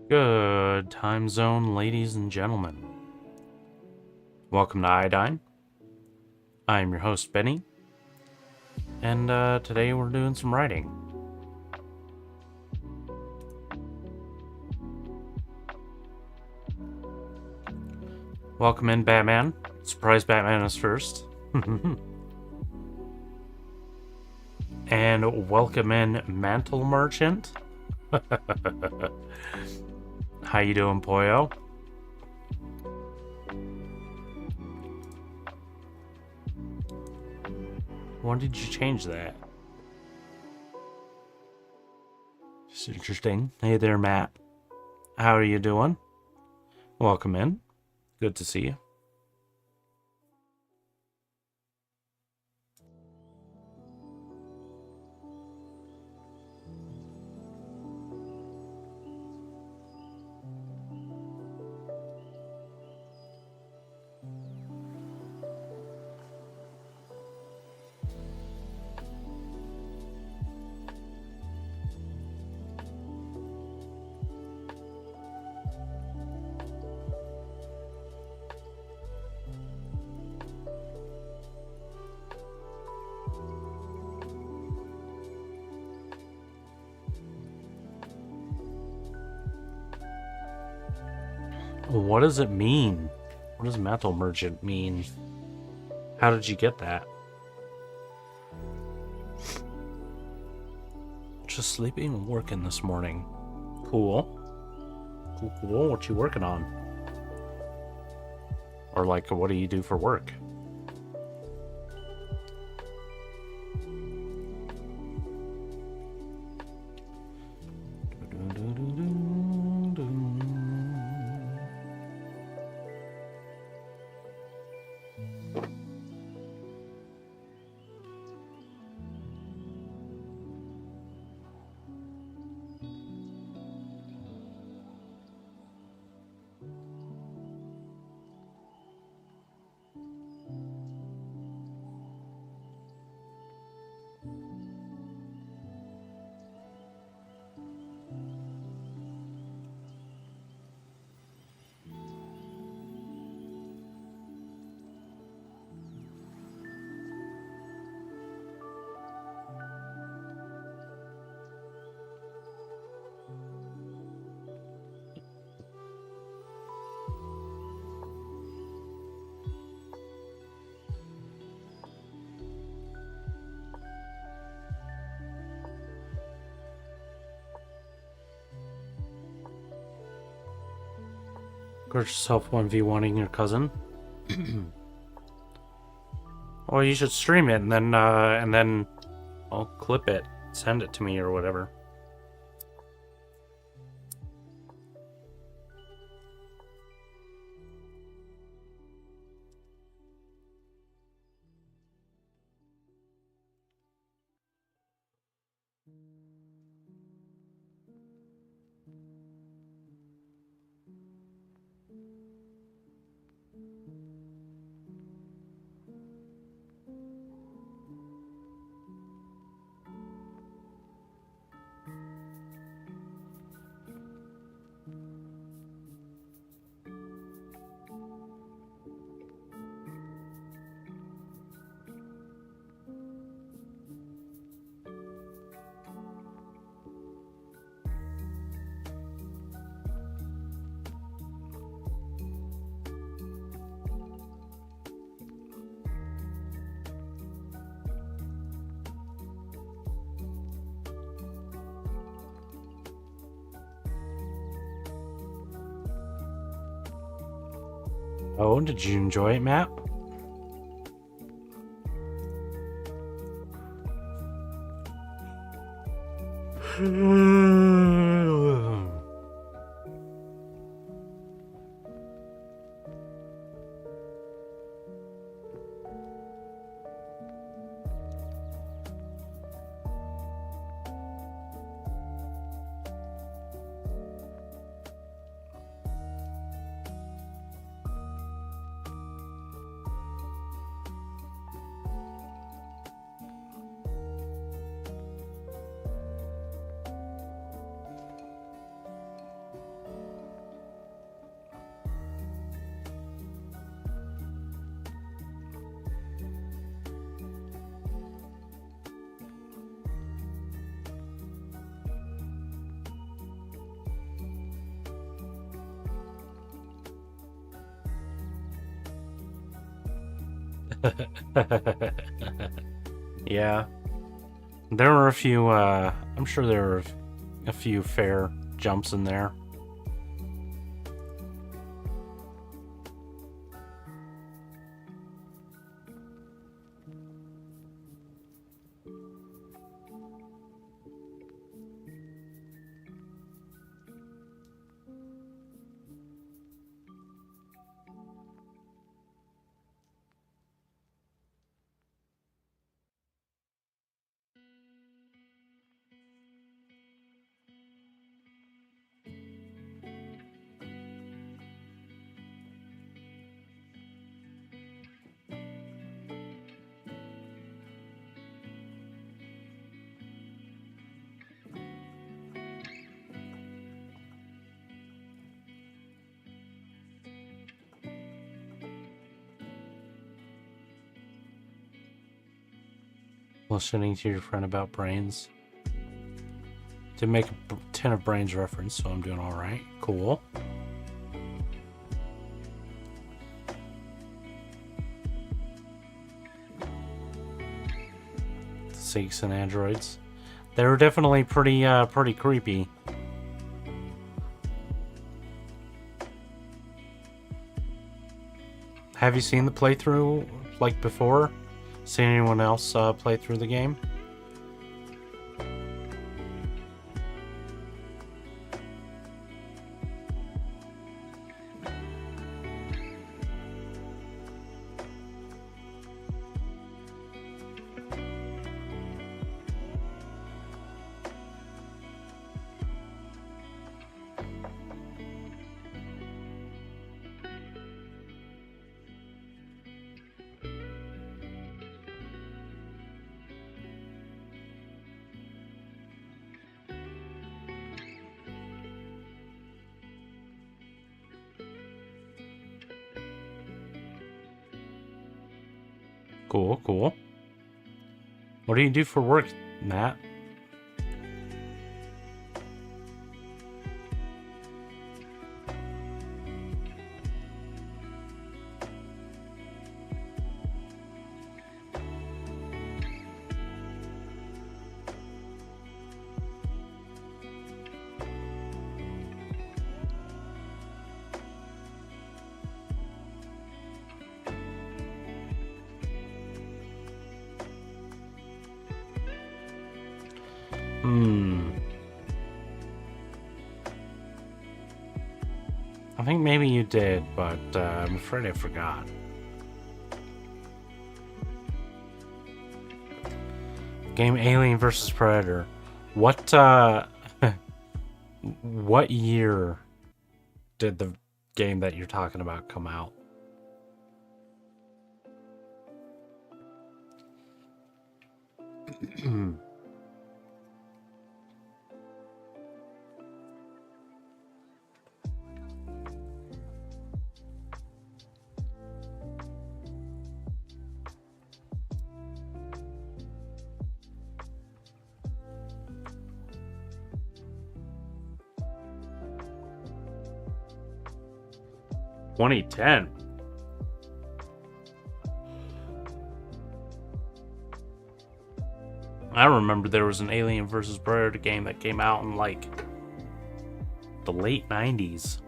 Good time zone, ladies and gentlemen. Welcome to Iodine. I'm your host, Benny. And today we're doing some writing. Welcome in, Batman. Surprise Batman is first. And welcome in, Mantle Merchant. How you doing, Poyo? When did you change that? It's interesting. Hey there, Matt. How are you doing? Welcome in. Good to see you. What does it mean? What does Mantle Merchant mean? How did you get that? Just sleeping and working this morning. Cool. Cool. What you working on? Or like, what do you do for work? Got yourself 1v1ing your cousin. Well, you should stream it and then I'll clip it send it to me or whatever. Oh, did you enjoy it, Matt? Yeah. There were a few, I'm sure there were a few fair jumps in there. Listening to your friend about brains. Didn't make a tin of brains reference, so I'm doing all right. Cool. Seeks and androids. They were definitely pretty creepy. Have you seen the playthrough like before? Seen anyone else play through the game? Cool, cool. What do you do for work, Matt? I think maybe you did, but I'm afraid I forgot. Game Alien vs. Predator. What what year did the game that you're talking about come out? (2010). I remember there was an Alien vs. Predator game that came out in like the late 90s.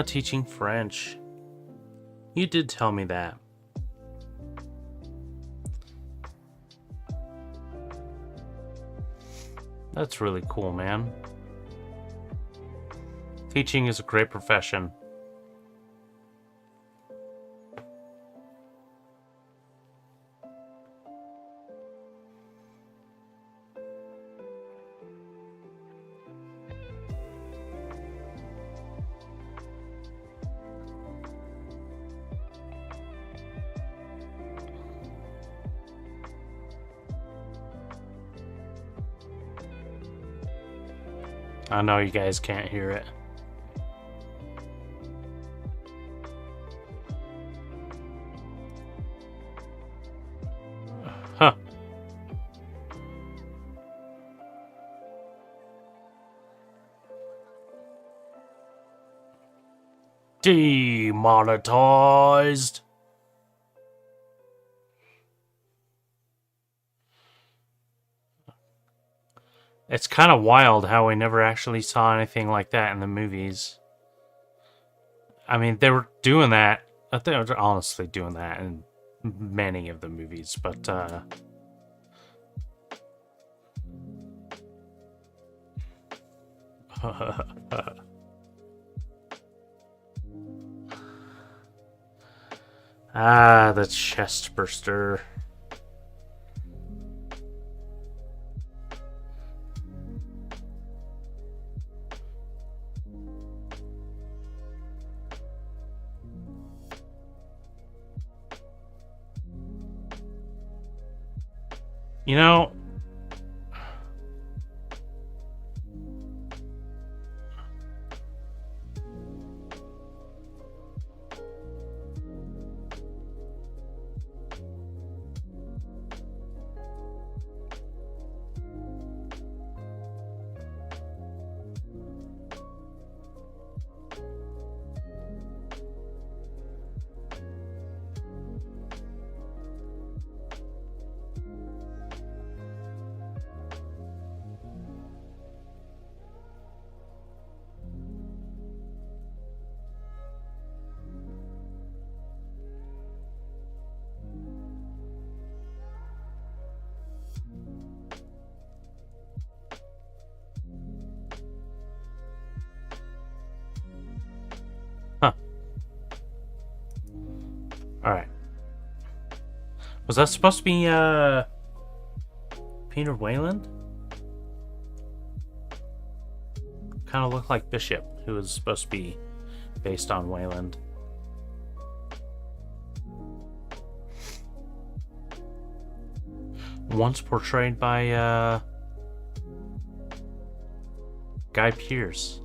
Teaching French. You did tell me that. That's really cool, man. Teaching is a great profession. I know you guys can't hear it. Huh. Demonetized. It's kind of wild how we never actually saw anything like that in the movies. I mean, they were doing that. They were honestly doing that in many of the movies, but the chest burster. You know, alright. Was that supposed to be, Peter Wayland? Kind of looked like Bishop, who was supposed to be based on Wayland. Once portrayed by, Guy Pearce.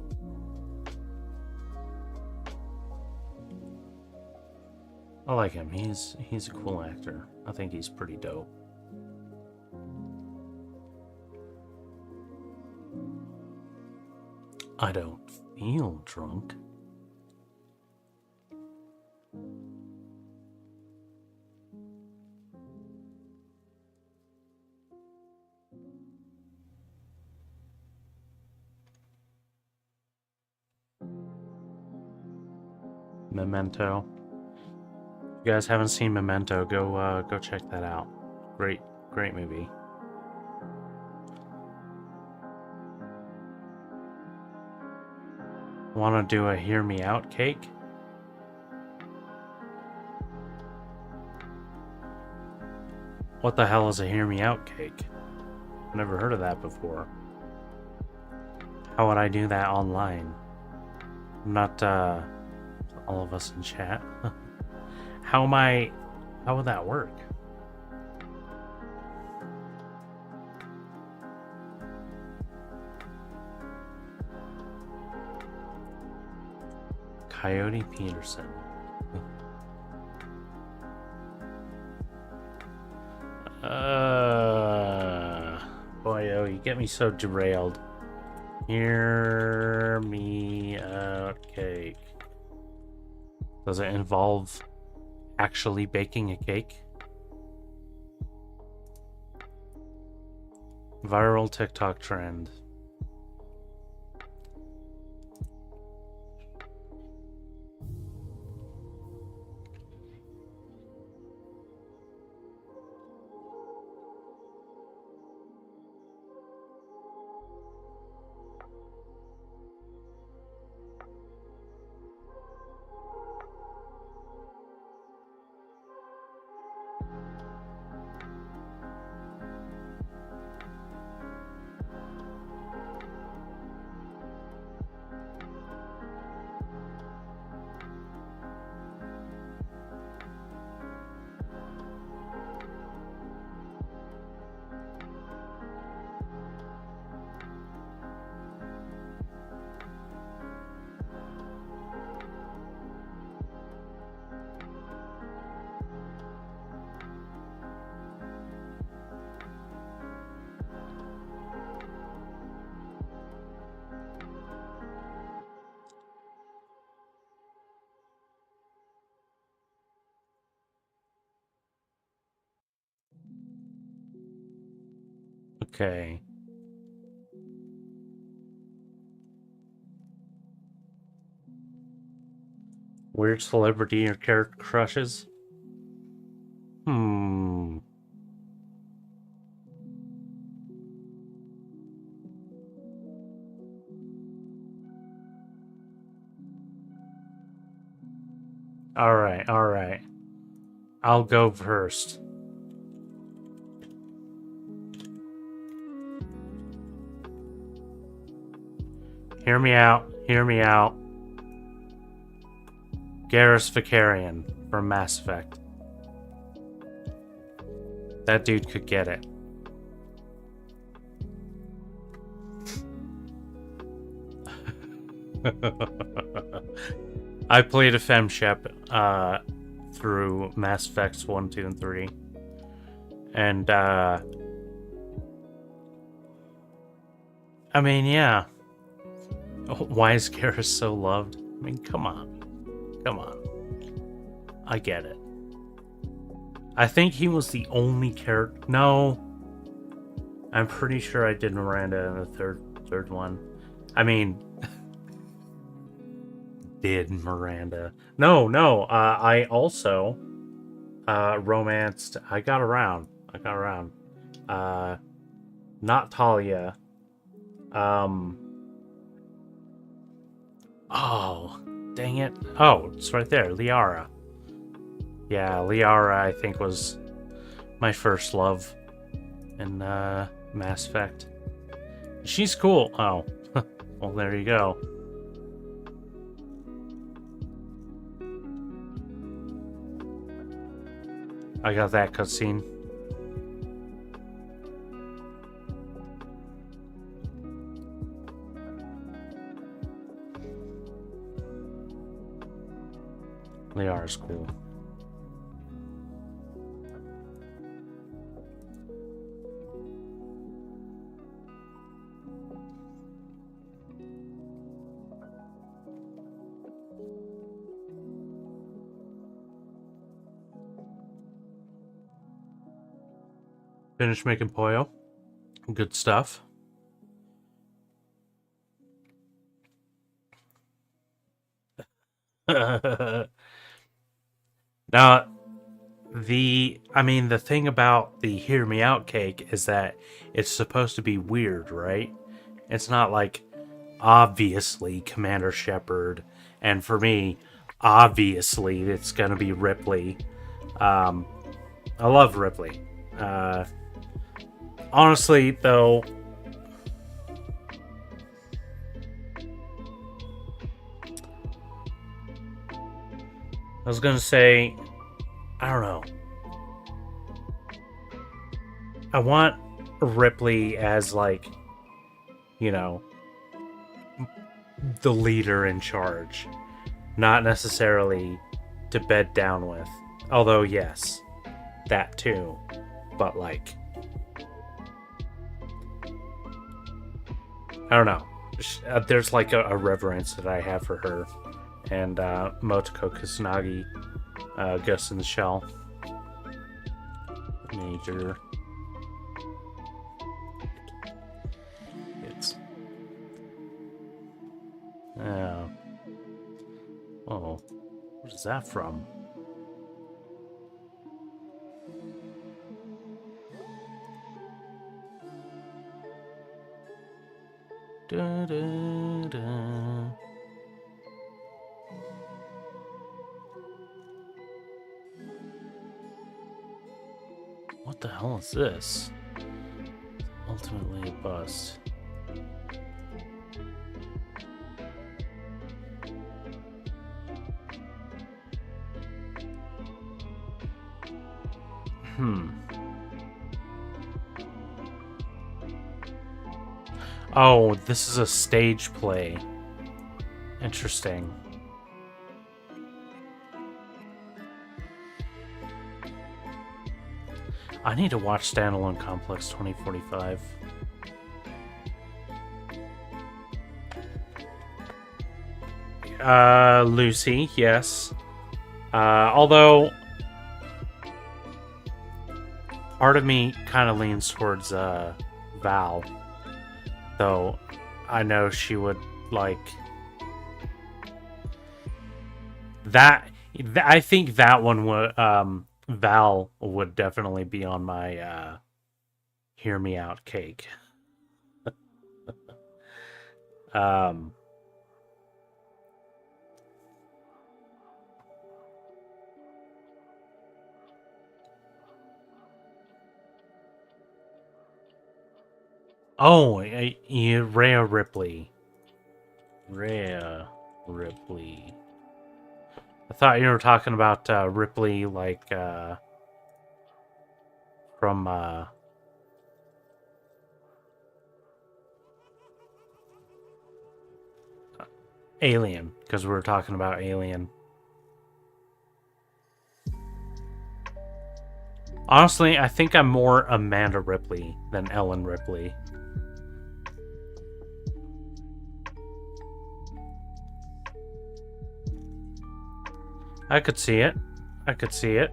I like him. He's a cool actor. I think he's pretty dope. I don't feel drunk. Memento. If you guys haven't seen Memento, go check that out. Great movie. Want to do a hear me out cake? What the hell is a hear me out cake? Never heard of that before. How would I do that online? I'm not all of us in chat. How would that work? Coyote Peterson. Boy, oh, you get me so derailed. Hear me out cake. Does it involve actually baking a cake? Viral TikTok trend. Okay. Weird celebrity or character crushes? Hmm. Alright, alright. I'll go first. Hear me out. Hear me out. Garrus Vakarian from Mass Effect. That dude could get it. I played a femshep through Mass Effects 1, 2, and 3. And I mean, yeah. Why is Garrus so loved? I mean, come on. Come on. I get it. I think he was the only character. No. I'm pretty sure I did Miranda in the third one. I mean, did Miranda. No. I also romanced. I got around. Not Talia. Oh, dang it. Oh, it's right there. Liara. Yeah, Liara, I think, was my first love in Mass Effect. She's cool. Oh, well, there you go. I got that cutscene. Liara's cool. Finished making Poyo. Good stuff. Now, the thing about the Hear Me Out cake is that it's supposed to be weird, right? It's not like obviously Commander Shepard, and for me, obviously it's gonna be Ripley. I love Ripley. Honestly, though, I was gonna say, I don't know. I want Ripley as, like, you know, the leader in charge, not necessarily to bed down with. Although, yes, that too. But, like, I don't know. There's like a reverence that I have for her and Motoko Kusanagi, Ghost in the Shell. Major. It's. Oh. What is that from? Da, da, da. What the hell is this? Ultimately a bust. Oh, this is a stage play. Interesting. I need to watch Standalone Complex 2045. Lucy, yes. Although part of me kind of leans towards Val, though I know she would like that. I think that one would Val would definitely be on my Hear Me Out cake. Oh, Rhea Ripley. Rhea Ripley. I thought you were talking about Ripley, like from Alien, because we were talking about Alien. Honestly, I think I'm more Amanda Ripley than Ellen Ripley. I could see it. I could see it.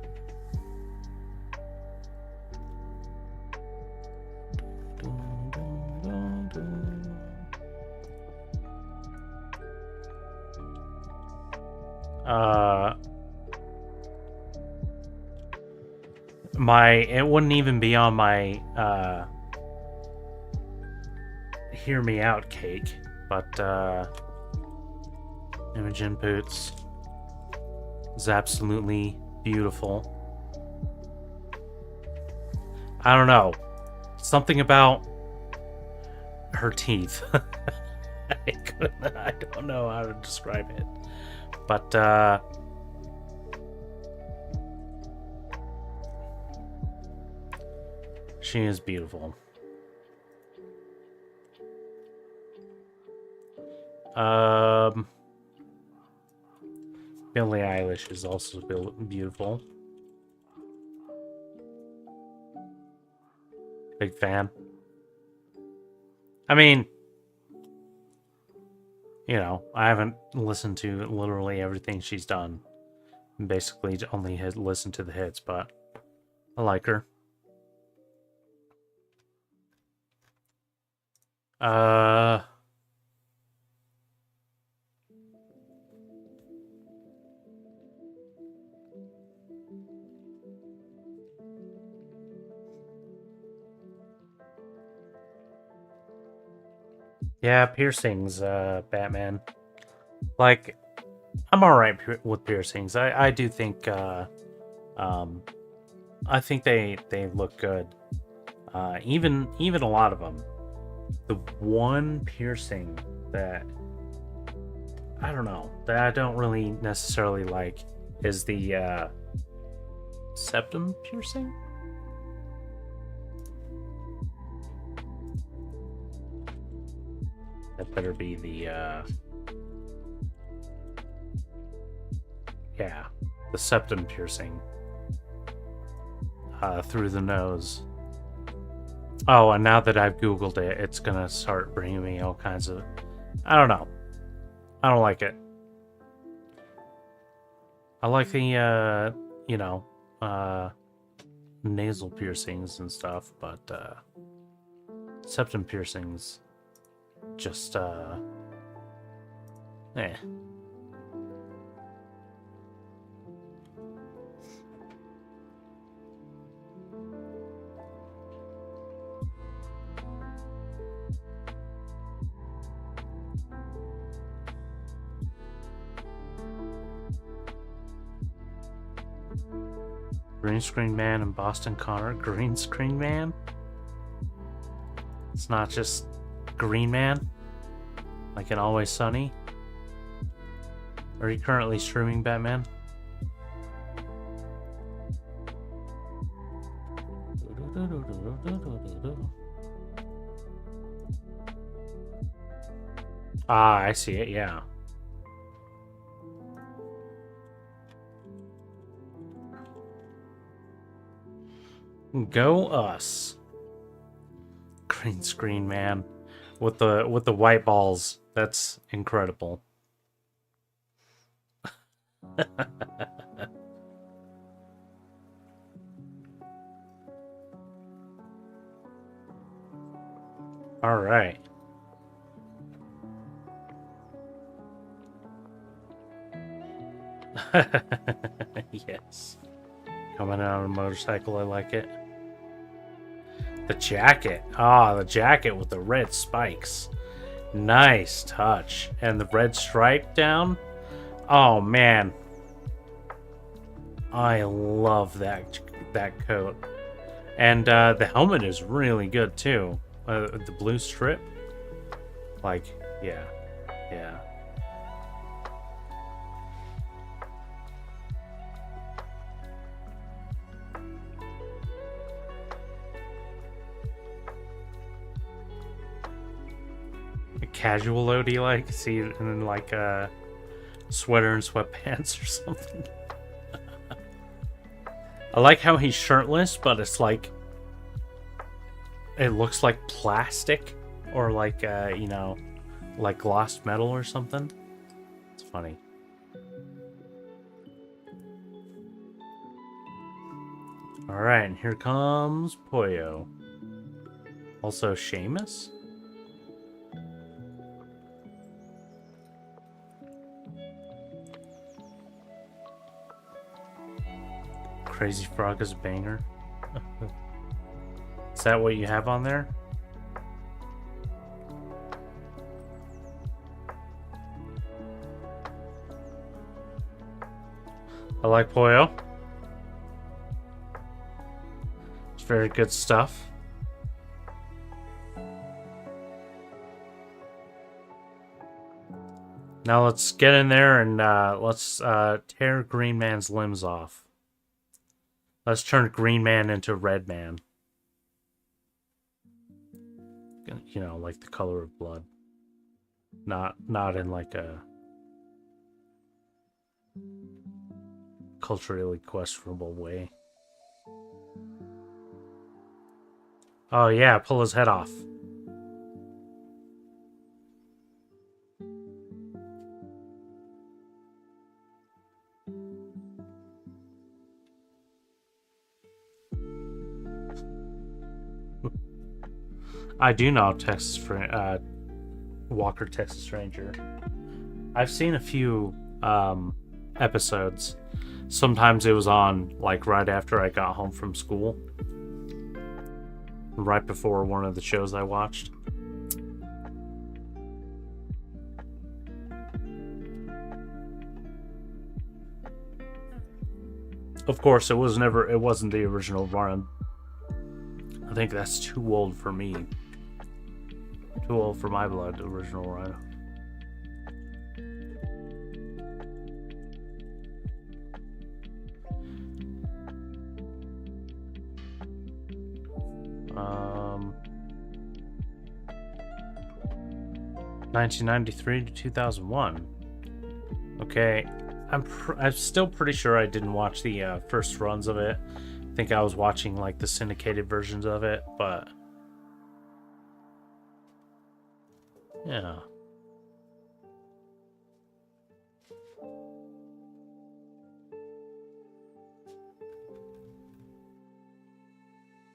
It wouldn't even be on my Hear Me Out cake, but Imogen Poots is absolutely beautiful. I don't know. Something about her teeth. I don't know how to describe it. But she is beautiful. Billie Eilish is also beautiful. Big fan. I mean, you know, I haven't listened to literally everything she's done. Basically, only listened to the hits, but I like her. Yeah, piercings, Batman. Like, I'm alright with piercings. I do think, I think they look good. Even a lot of them. The one piercing that I don't know that I don't really necessarily like is the septum piercing. That better be the yeah, the septum piercing through the nose. Oh, and now that I've Googled it, it's gonna start bringing me all kinds of... I don't know. I don't like it. I like the, you know, nasal piercings and stuff, but, septum piercings, just, eh. Green Screen Man and Boston Connor. Green Screen Man? It's not just Green Man? Like in Always Sunny? Are you currently streaming Batman? Ah, I see it, yeah. Go us. Green Screen Man with the white balls. That's incredible. All right. Yes. Coming out on a motorcycle, I like it. The jacket. Ah, the jacket with the red spikes. Nice touch. And the red stripe down. Oh, man. I love that coat. And the helmet is really good, too. The blue strip. Like, yeah. Yeah. Casual OD, like, see, and then like a sweater and sweatpants or something. I like how he's shirtless, but it's like it looks like plastic or like you know, like glossed metal or something. It's funny. All right, and here comes Pollo. Also, Seamus. Crazy Frog is a banger. Is that what you have on there? I like Pollo. It's very good stuff. Now let's get in there and let's tear Green Man's limbs off. Let's turn Green Man into Red Man. You know, like the color of blood. Not in like a culturally questionable way. Oh yeah, pull his head off. I do know Walker, Texas Ranger. I've seen a few episodes. Sometimes it was on like right after I got home from school. Right before one of the shows I watched. Of course, it wasn't the original run. I think that's too old for me. Too old for my blood, the original run. Um, 1993 to 2001. Okay, I'm still pretty sure I didn't watch the first runs of it. I think I was watching like the syndicated versions of it, but yeah.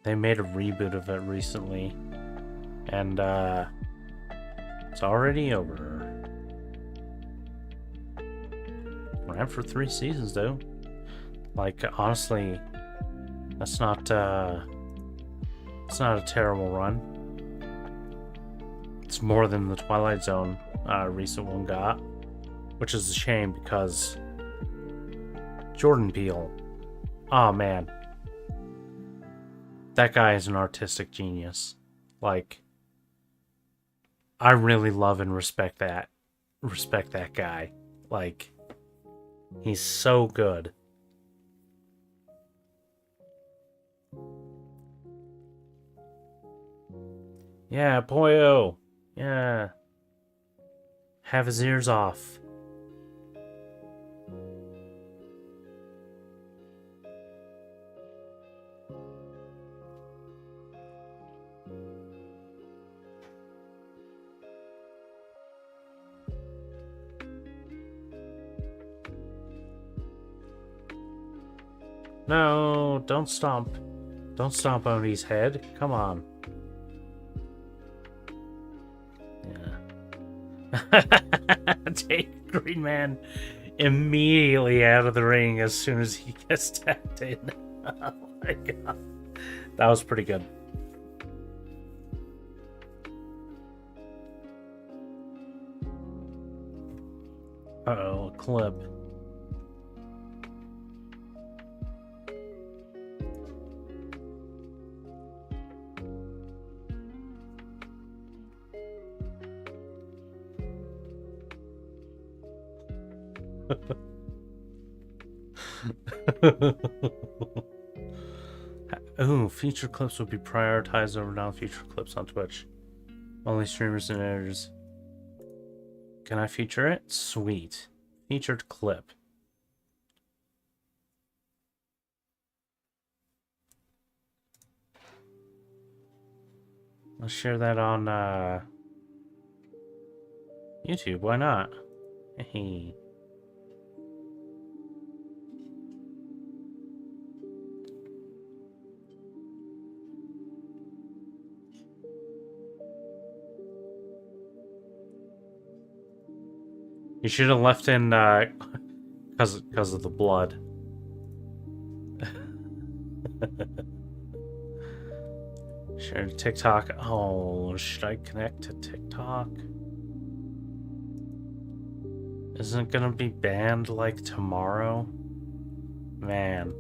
They made a reboot of it recently, and it's already over. Ran for 3 seasons though. Like honestly, it's not a terrible run. It's more than the Twilight Zone recent one got, which is a shame because Jordan Peele, oh man, that guy is an artistic genius. Like, I really love and respect that guy. Like, he's so good. Yeah, Poyo. Yeah. Have his ears off. No, don't stomp. Don't stomp on his head. Come on. Yeah. Take Green Man immediately out of the ring as soon as he gets tapped in. Oh my god. That was pretty good. Uh-oh, a clip. Ooh, feature clips will be prioritized over non-feature clips on Twitch. Only streamers and editors. Can I feature it? Sweet. Featured clip. Let's share that on YouTube. Why not? Hey. You should have left in because of the blood. Share to TikTok. Oh, should I connect to TikTok? Isn't it gonna be banned like tomorrow? Man.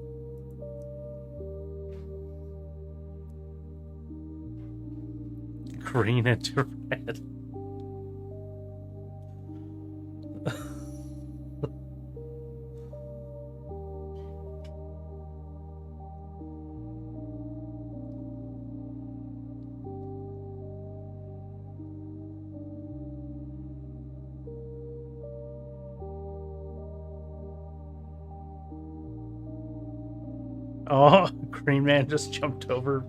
Green into red. Oh, Green Man just jumped over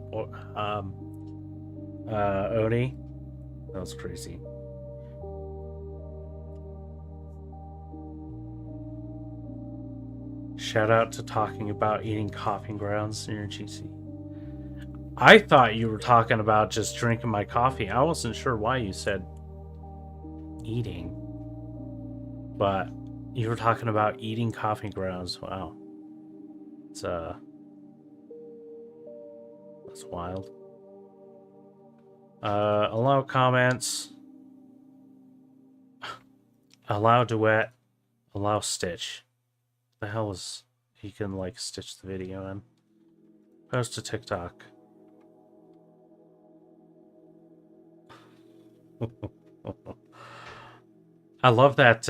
Odie. That was crazy. Shout out to talking about eating coffee grounds in your GC. I thought you were talking about just drinking my coffee. I wasn't sure why you said eating. But you were talking about eating coffee grounds. Wow. It's that's wild. Allow comments. Allow duet. Allow stitch. The hell is he can like stitch the video in. Post to TikTok. I love that.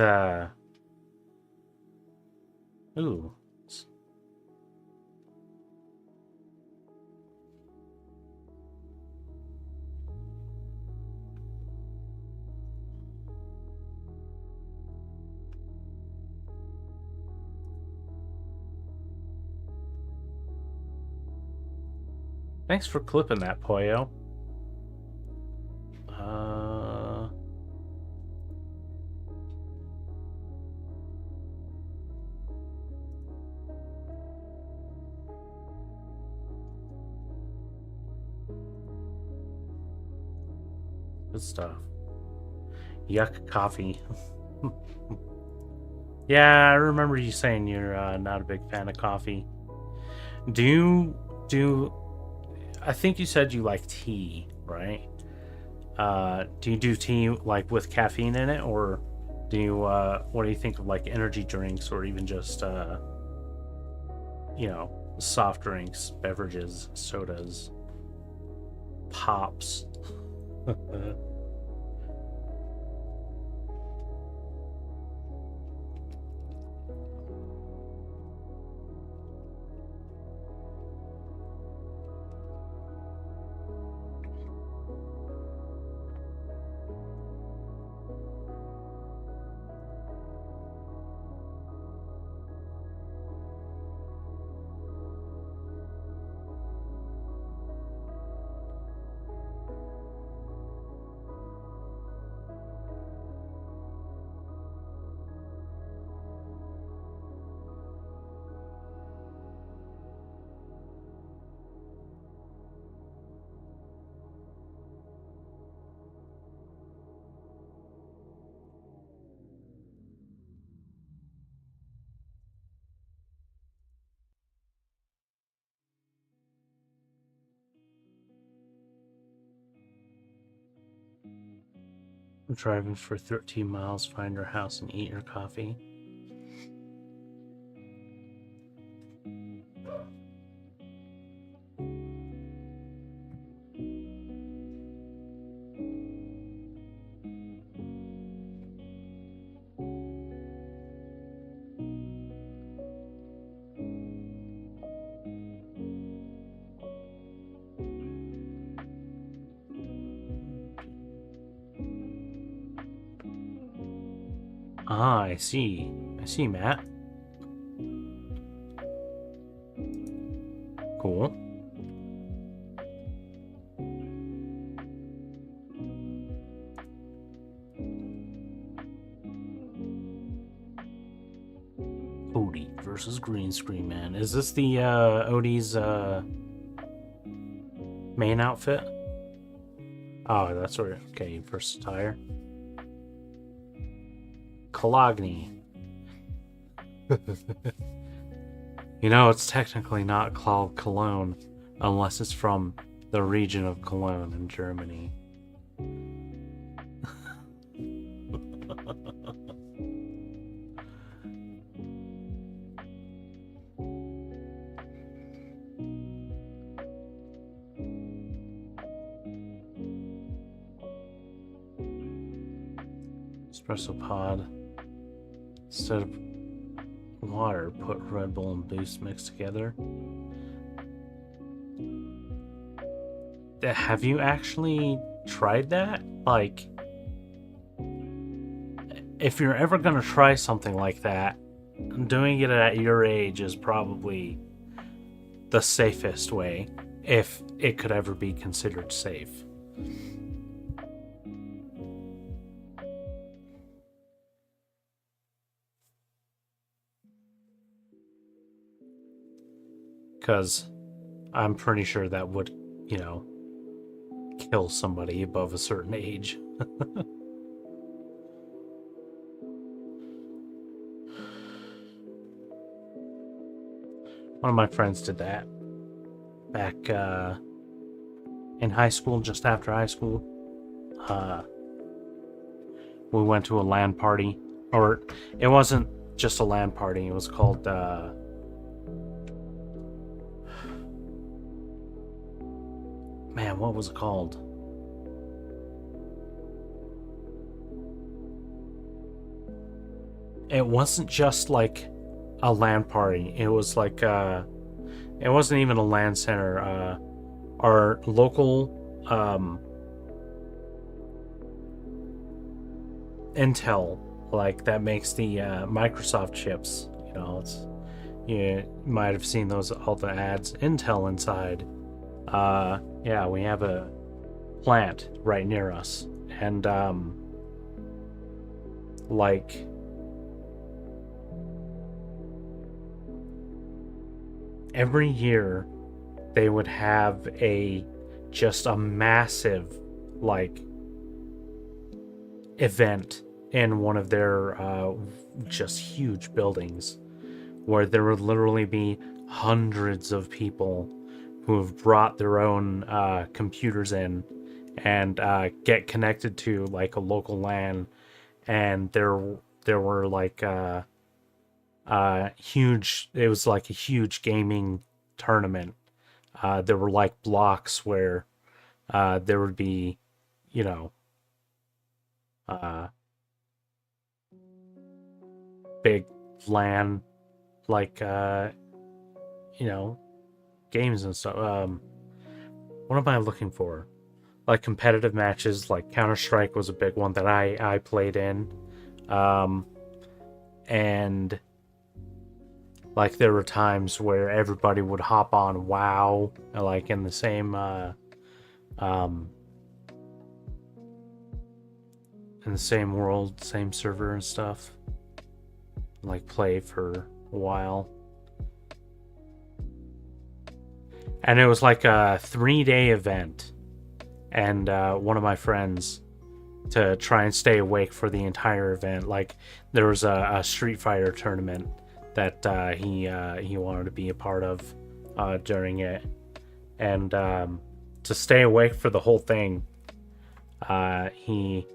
Ooh. Thanks for clipping that, Poyo. Good stuff. Yuck coffee. Yeah, I remember you saying you're not a big fan of coffee. I think you said you like tea, right? Do you do tea like with caffeine in it, or do you what do you think of like energy drinks, or even just soft drinks, beverages, sodas, pops? I'm driving for 13 miles, find your house and eat your coffee. Ah, I see. I see, Matt. Cool. Odie versus Green Screen Man. Is this the Odie's main outfit? Oh, that's where. Okay, versatile. Cologne. It's technically not called Cologne unless it's from the region of Cologne in Germany. Espresso pod. Instead of water, put Red Bull and Boost mixed together. Have you actually tried that? Like, if you're ever gonna try something like that, doing it at your age is probably the safest way, if it could ever be considered safe. Because I'm pretty sure that would, kill somebody above a certain age. One of my friends did that back in high school, just after high school. We went to a LAN party, or it wasn't just a LAN party. It was called Man, what was it called? It wasn't just like a LAN party. It was like it wasn't even a LAN center. Our local Intel, like that makes the Microsoft chips. You know, it's you might have seen those all the ads. Intel inside. Yeah, we have a plant right near us, and like every year they would have a just a massive like event in one of their just huge buildings where there would literally be hundreds of people who have brought their own computers in and get connected to like a local LAN, and there were like huge. It was like a huge gaming tournament. There were like blocks where there would be, you know, uh, big LAN like you know, games and stuff. What am I looking for? Like competitive matches, like Counter Strike was a big one that I played in, and like there were times where everybody would hop on WoW, like in the same in the same world, same server and stuff, like play for a while. And it was like a 3-day event, and one of my friends, to try and stay awake for the entire event, like there was a Street Fighter tournament that he wanted to be a part of during it, and to stay awake for the whole thing, he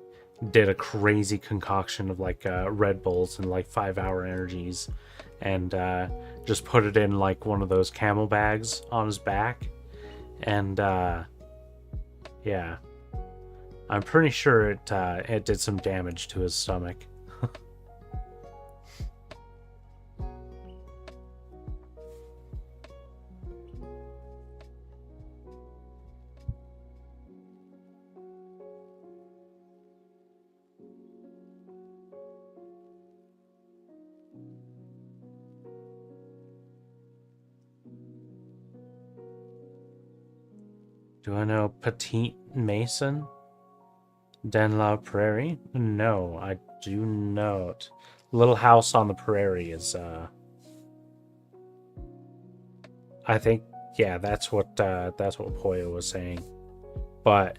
did a crazy concoction of like Red Bulls and like 5-hour energies, and just put it in like one of those camel bags on his back, and yeah, I'm pretty sure it did some damage to his stomach. Do I know Petite Mason? Den La Prairie? No, I do not. Little House on the Prairie is I think, yeah, that's what Poyo was saying. But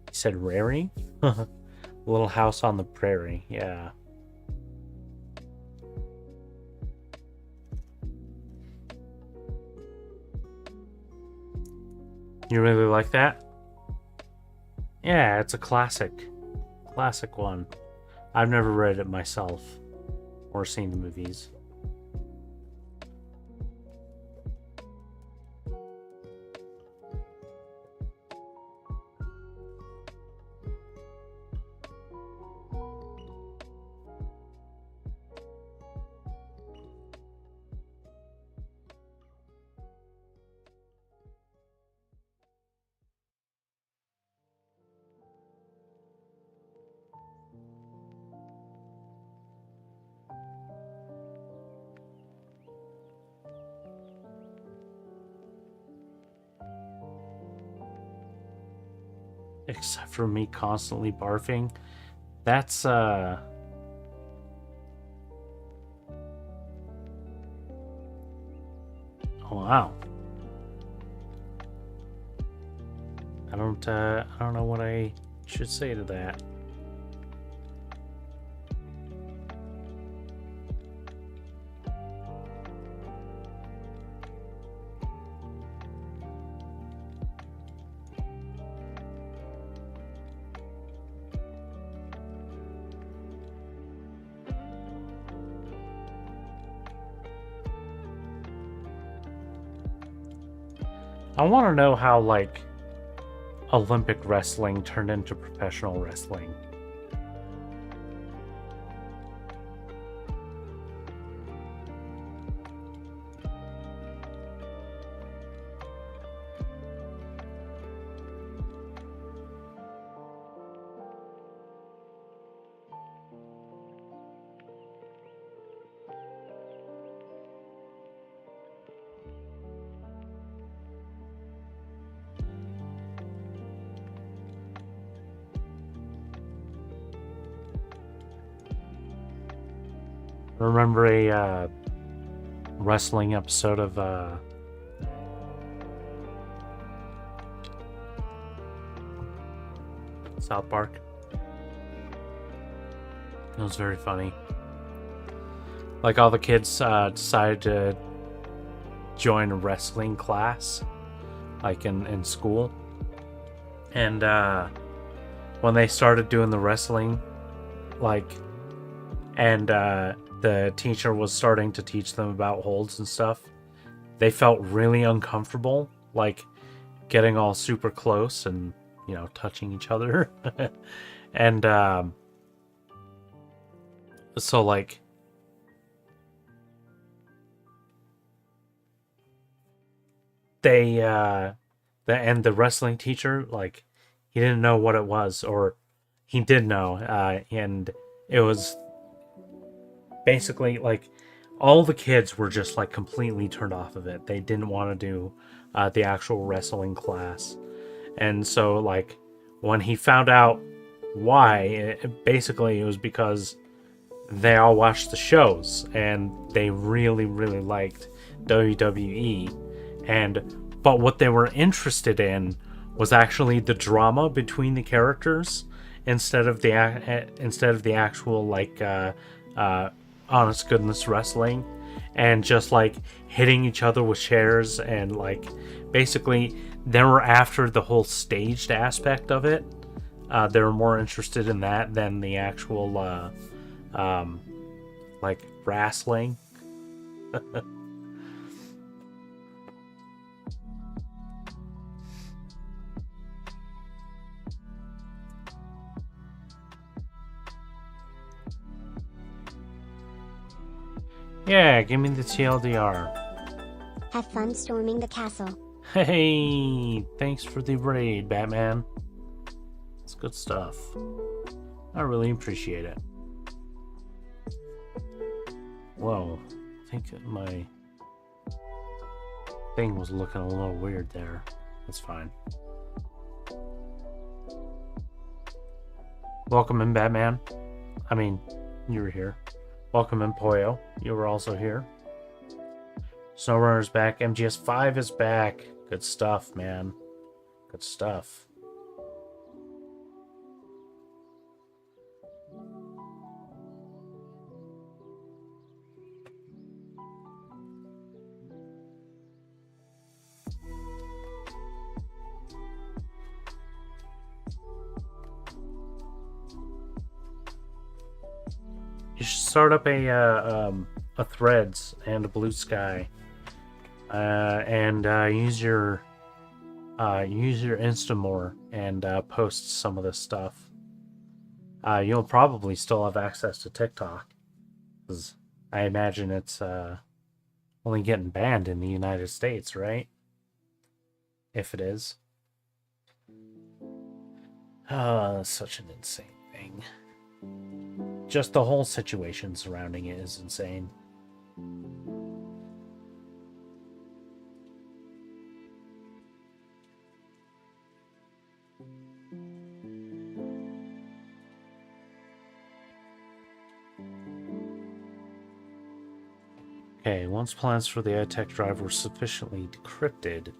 he said Rary? Little House on the Prairie, yeah. You really like that? Yeah, it's a classic. Classic one. I've never read it myself or seen the movies. Except for me constantly barfing. That's oh, wow. I don't know what I should say to that. I want to know how, like, Olympic wrestling turned into professional wrestling. Remember a wrestling episode of South Park? It was very funny. Like, all the kids decided to join a wrestling class, like in school. And when they started doing the wrestling, like, and the teacher was starting to teach them about holds and stuff, they felt really uncomfortable, like getting all super close and, you know, touching each other. And so, like, the wrestling teacher, like, he didn't know what it was, or he did know, and it was basically like all the kids were just like completely turned off of it. They didn't want to do the actual wrestling class. And so, like, when he found out why, basically it was because they all watched the shows and they really, really liked WWE. But what they were interested in was actually the drama between the characters instead of the actual, like, honest goodness wrestling, and just like hitting each other with chairs, and like basically they were after the whole staged aspect of it. They were more interested in that than the actual like wrestling. Yeah, give me the TLDR. Have fun storming the castle. Hey, thanks for the raid, Batman. It's good stuff. I really appreciate it. Whoa, I think my thing was looking a little weird there. That's fine. Welcome in, Batman. I mean, you were here. Welcome in, Poyo. You were also here. SnowRunner's back. MGS5 is back. Good stuff, man. Good stuff. You should start up a Threads and a Blue Sky, and use your Instamore and post some of this stuff. You'll probably still have access to TikTok, because I imagine it's only getting banned in the United States, right? If it is. That's such an insane thing. Just the whole situation surrounding it is insane. Okay, once plans for the iTech drive were sufficiently decrypted,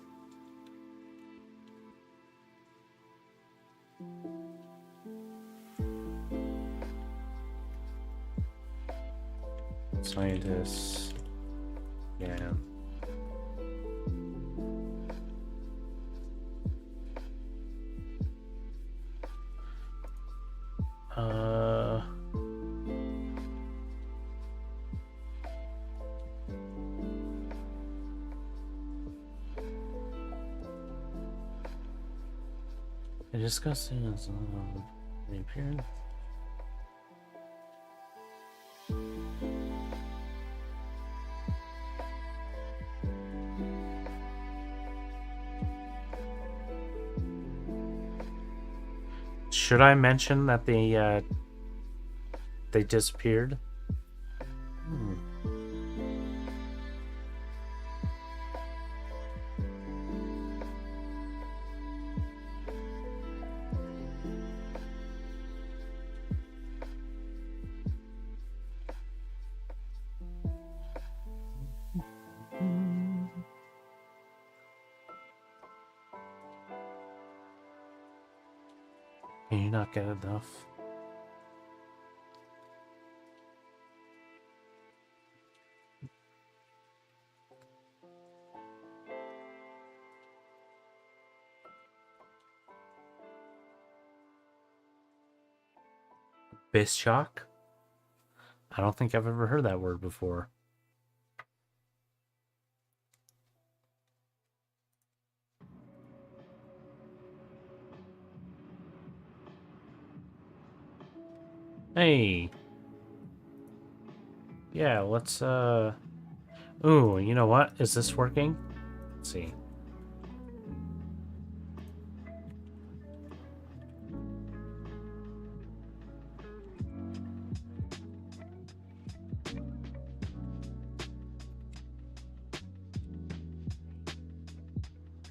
scientists, yeah. It just goes to reappeared. Should I mention that they disappeared? Can you not get enough? Bishock? I don't think I've ever heard that word before. Hey. Yeah, let's ooh, you know what? Is this working? Let's see.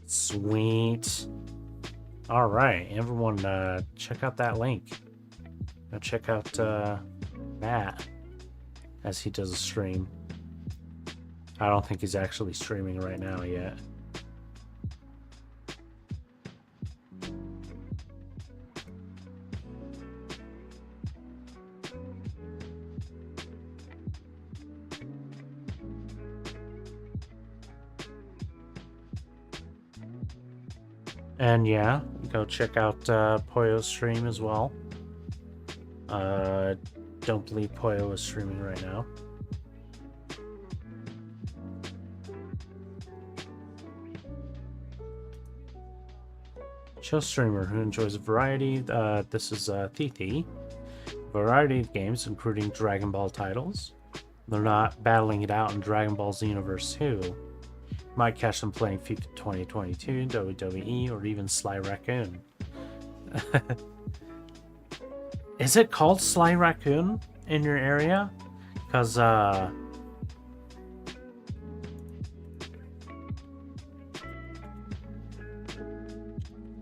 Sweet. All right, everyone, check out that link. Go check out Matt as he does a stream. I don't think he's actually streaming right now yet. And yeah, go check out Poyo's stream as well. Don't believe Poyo is streaming right now. Chill streamer who enjoys a variety. This is Thithi. Variety of games, including Dragon Ball titles. They're not battling it out in Dragon Ball Xenoverse 2. Might catch them playing FIFA 2022, WWE, or even Sly Raccoon. Is it called Sly Raccoon in your area? Because,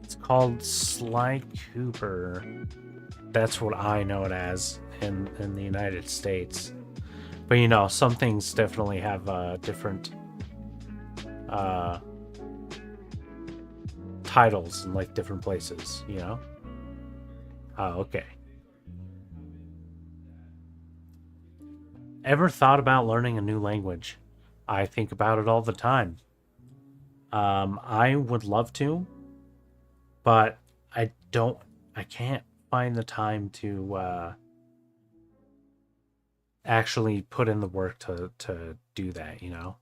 it's called Sly Cooper. That's what I know it as in the United States. But, you know, some things definitely have different titles in, like, different places, you know? Oh, okay. Ever thought about learning a new language? I think about it all the time. I would love to, but I can't find the time to actually put in the work to do that, you know?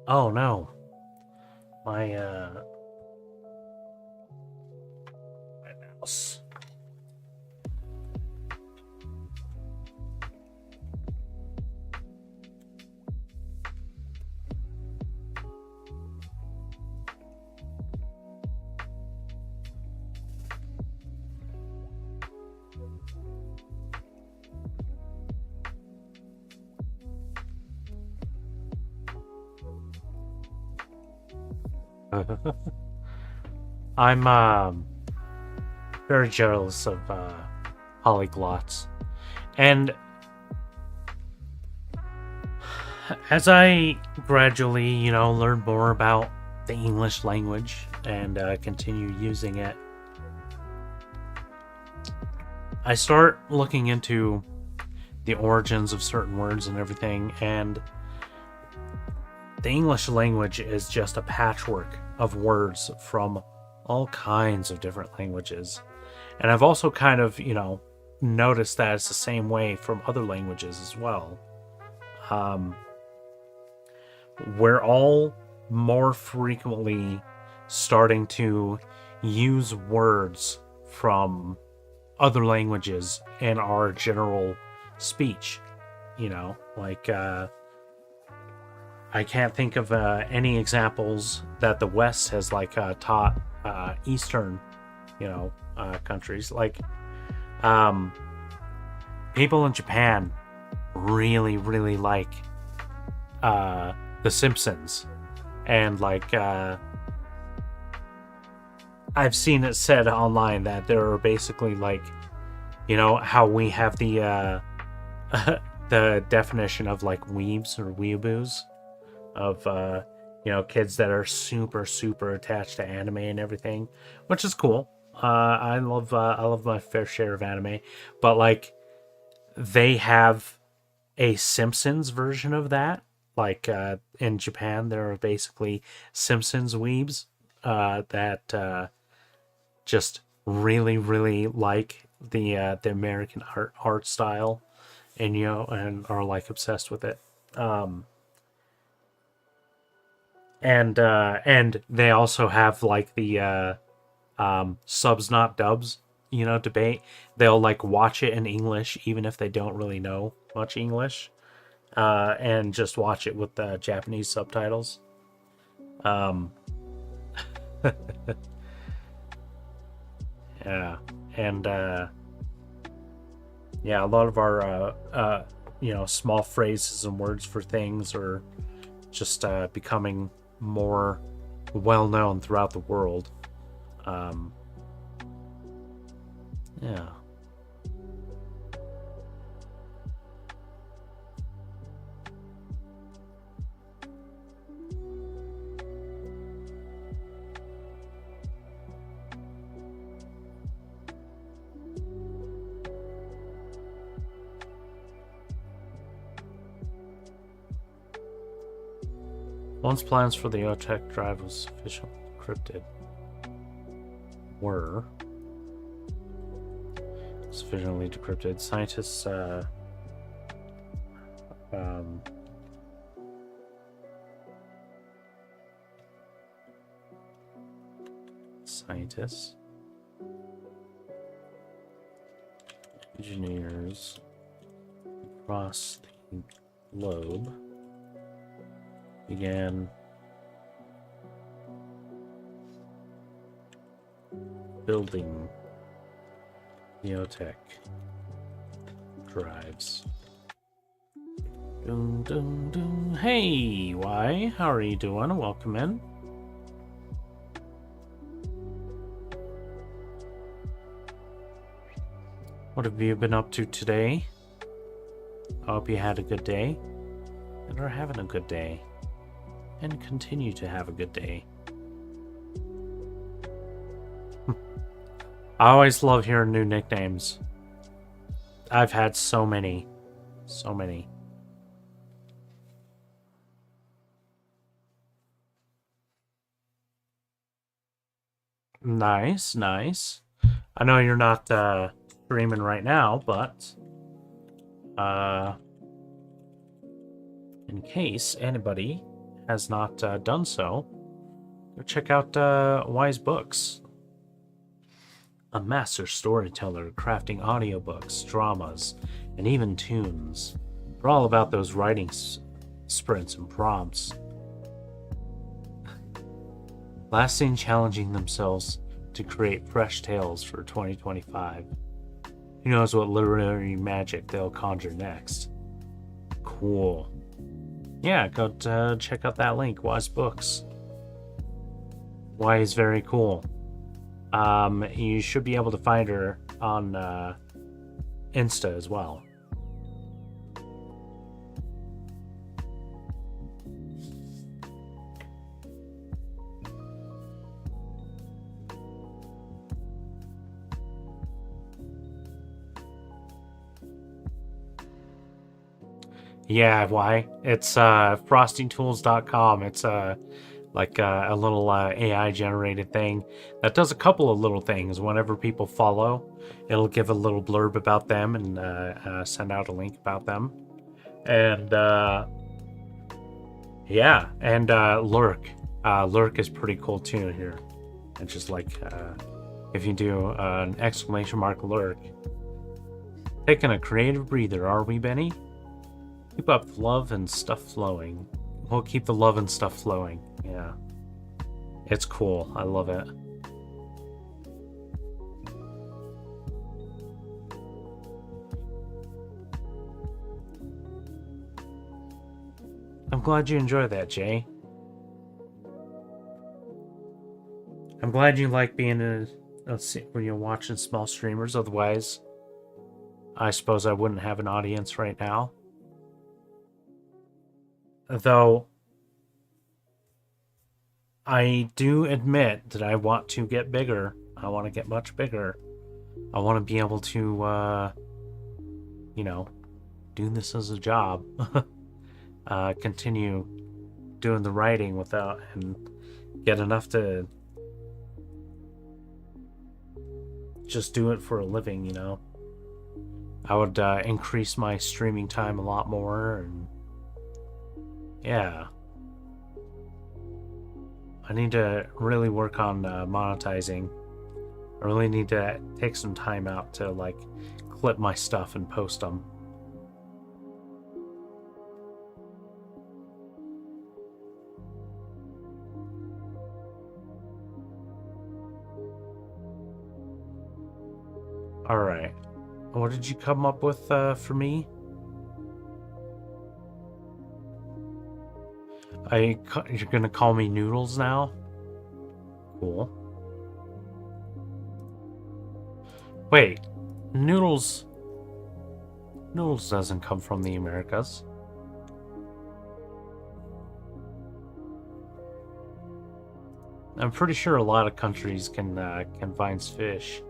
Oh no. My mouse. I'm very jealous of polyglots. And as I gradually, you know, learn more about the English language and continue using it, I start looking into the origins of certain words and everything, and the English language is just a patchwork of words from all kinds of different languages. And I've also kind of, you know, noticed that it's the same way from other languages as well. we're all more frequently starting to use words from other languages in our general speech. You know, like I can't think of any examples that the West has like taught Eastern, countries. Like people in Japan really, really like The Simpsons, and like I've seen it said online that there are basically like, how we have the the definition of like weebs or weeaboos, of kids that are super super attached to anime and everything, which is cool. I love my fair share of anime, but like they have a Simpsons version of that. Like in Japan, there are basically Simpsons weebs that just really really like the American art style, and and are like obsessed with it. And they also have like the subs not dubs, debate. They'll like watch it in English even if they don't really know much English, and just watch it with the Japanese subtitles. Yeah, and yeah, a lot of our small phrases and words for things are just becoming more well known throughout the world. Yeah. Once plans for the OTEC drive was sufficiently encrypted were sufficiently decrypted, scientists engineers across the globe began building Neotech drives. Dun, dun, dun. Hey, why? How are you doing? Welcome in. What have you been up to today? I hope you had a good day and are having a good day, and continue to have a good day. I always love hearing new nicknames. I've had so many. So many. Nice, nice. I know you're not streaming right now, but in case anybody has not done so, go check out Wise Books. A master storyteller crafting audiobooks, dramas, and even tunes. They're all about those writing sprints and prompts. Lasting, challenging themselves to create fresh tales for 2025. Who knows what literary magic they'll conjure next? Cool. Yeah, go check out that link, Wise Books. Wise is very cool. You should be able to find her on Insta as well. Yeah, why? It's frostingtools.com. It's like a little AI generated thing that does a couple of little things. Whenever people follow, it'll give a little blurb about them and send out a link about them. And Yeah, and lurk. Lurk is pretty cool too here. And just like if you do an exclamation mark lurk. Taking a creative breather, are we, Benny? Keep up love and stuff flowing. We'll keep the love and stuff flowing. Yeah. It's cool. I love it. I'm glad you enjoy that, Jay. I'm glad you like being when you're watching small streamers. Otherwise, I suppose I wouldn't have an audience right now. Though, I do admit that I want to get bigger. I want to get much bigger. I want to be able to, you know, do this as a job. Continue doing the writing without and get enough to just do it for a living, you know. I would increase my streaming time a lot more, and yeah. I need to really work on monetizing. I really need to take some time out to like clip my stuff and post them. All right. What did you come up with for me? You're gonna call me Noodles now? Cool. Wait, Noodles doesn't come from the Americas. I'm pretty sure a lot of countries can find fish.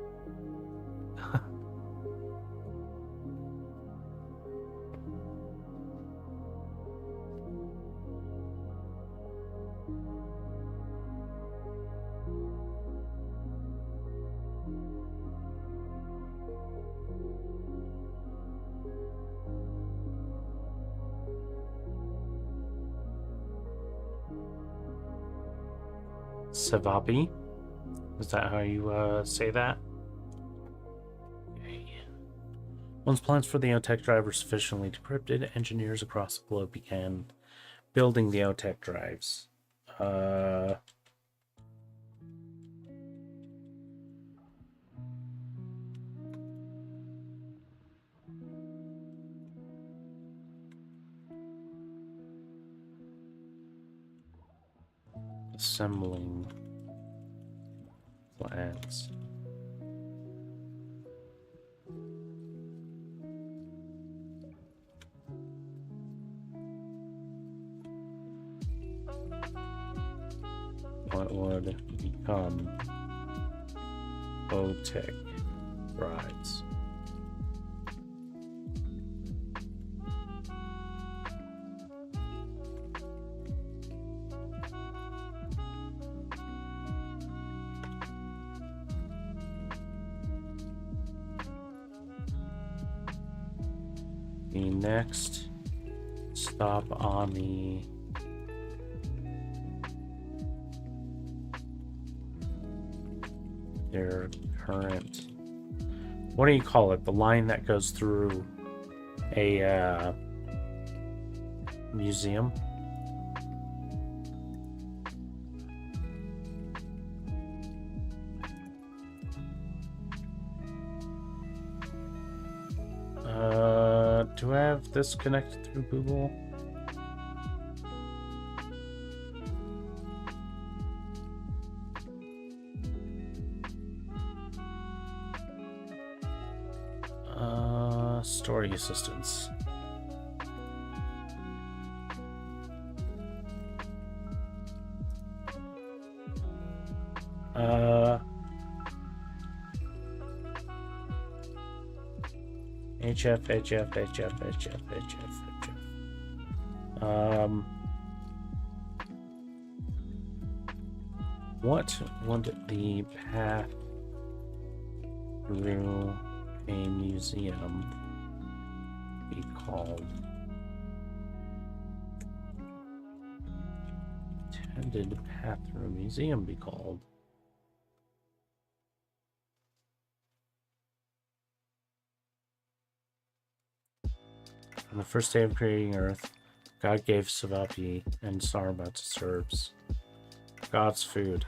Savabi? Is that how you say that? Okay. Once plans for the OTEC drive were sufficiently decrypted, engineers across the globe began building the OTEC drives. Assembling plans. What would become OTEC drives? The next stop on their current, what do you call it? The line that goes through a museum. Do I have this connected through Google? Story assistance. HF. What would the path through a museum be called? intended path through a museum be called? On the first day of creating Earth, God gave Savapi and Sarma to Serbs. God's food.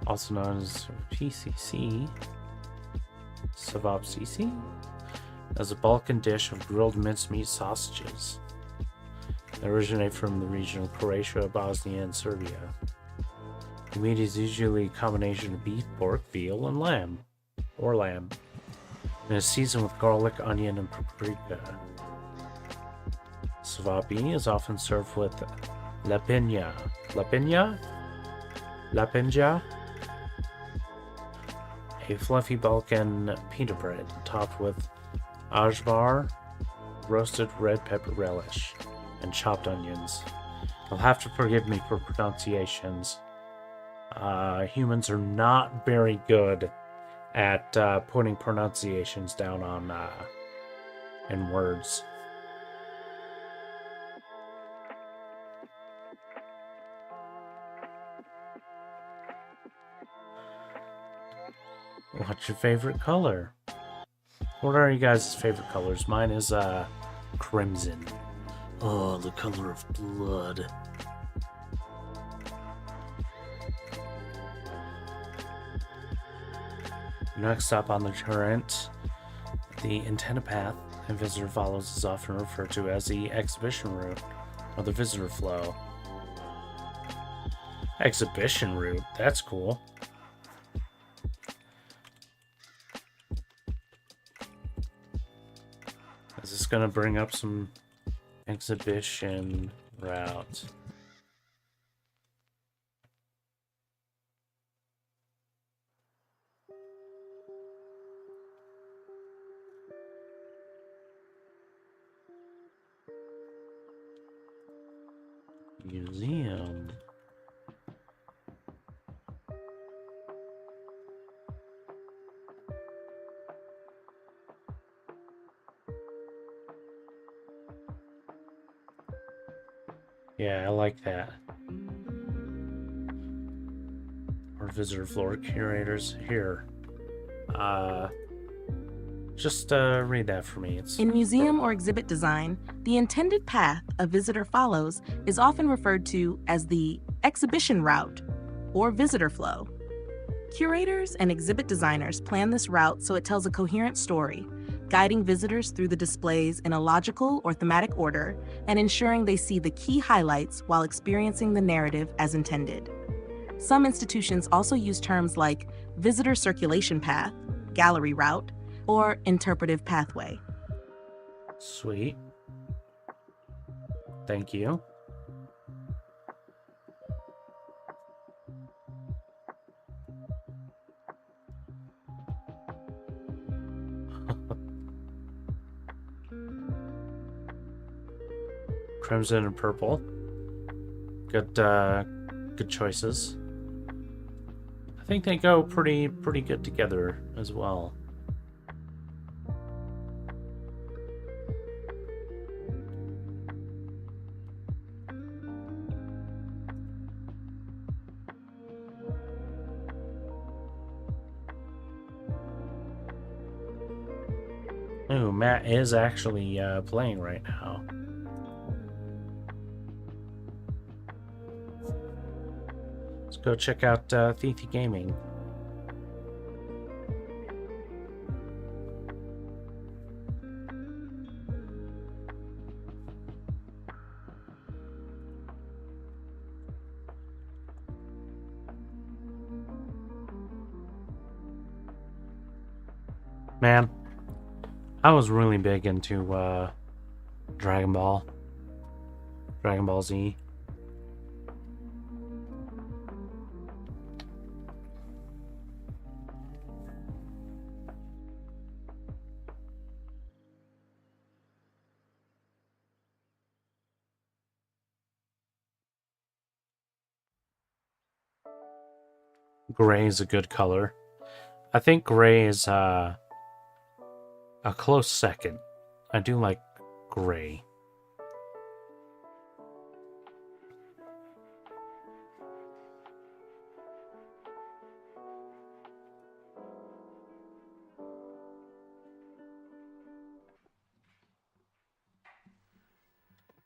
Also known as PCC, Savapcici, as a Balkan dish of grilled mincemeat sausages. They originate from the region of Croatia, Bosnia, and Serbia. The meat is usually a combination of beef, pork, veal, and lamb, and is seasoned with garlic, onion, and paprika. Savapi is often served with lapinja. Lapinja? A fluffy Balkan pita bread topped with ajvar, roasted red pepper relish, and chopped onions. You'll have to forgive me for pronunciations. Humans are not very good at putting pronunciations down on in words. What's your favorite color? What are you guys' favorite colors? Mine is crimson. Oh, the color of blood. Next up on the current, the intended path a visitor follows is often referred to as the exhibition route or the visitor flow. Exhibition route? That's cool. Is this gonna bring up some exhibition route? Museum. Yeah, I like that. Our visitor floor curators here. Just read that for me. In museum or exhibit design, the intended path a visitor follows is often referred to as the exhibition route or visitor flow. Curators and exhibit designers plan this route so it tells a coherent story, guiding visitors through the displays in a logical or thematic order and ensuring they see the key highlights while experiencing the narrative as intended. Some institutions also use terms like visitor circulation path, gallery route, or interpretive pathway. Sweet. Thank you. Crimson and purple. Good choices. I think they go pretty good together as well. Ooh, Matt is actually playing right now. Let's go check out Thithi Gaming. Man, I was really big into Dragon Ball Z. Gray is a good color. I think gray is A close second. I do like gray.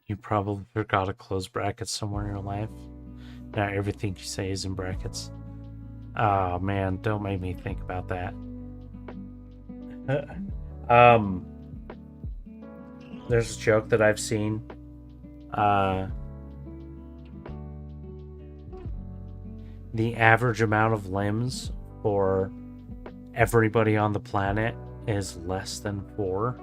You probably forgot to close brackets somewhere in your life. Now everything you say is in brackets. Oh man, don't make me think about that. There's a joke that I've seen. The average amount of limbs for everybody on the planet is less than 4.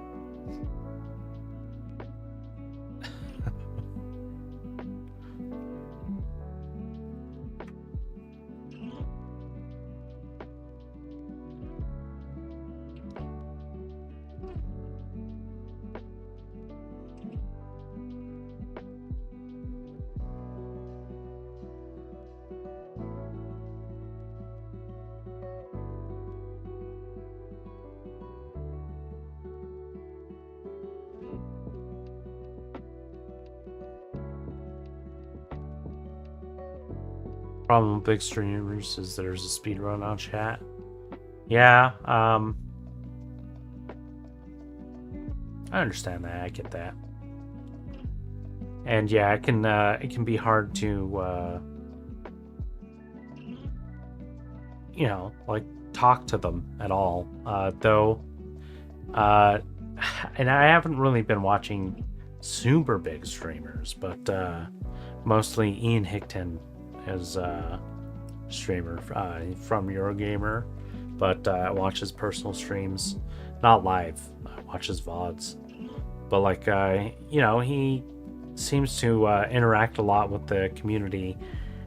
Problem with big streamers is there's a speed run on chat. Yeah, I understand that. I get that. And yeah, it can be hard to you know, like talk to them at all. Though and I haven't really been watching super big streamers, but mostly Ian Hickton is a streamer from Eurogamer, but I watch his personal streams, not live. I watch his VODs, but like you know, he seems to interact a lot with the community,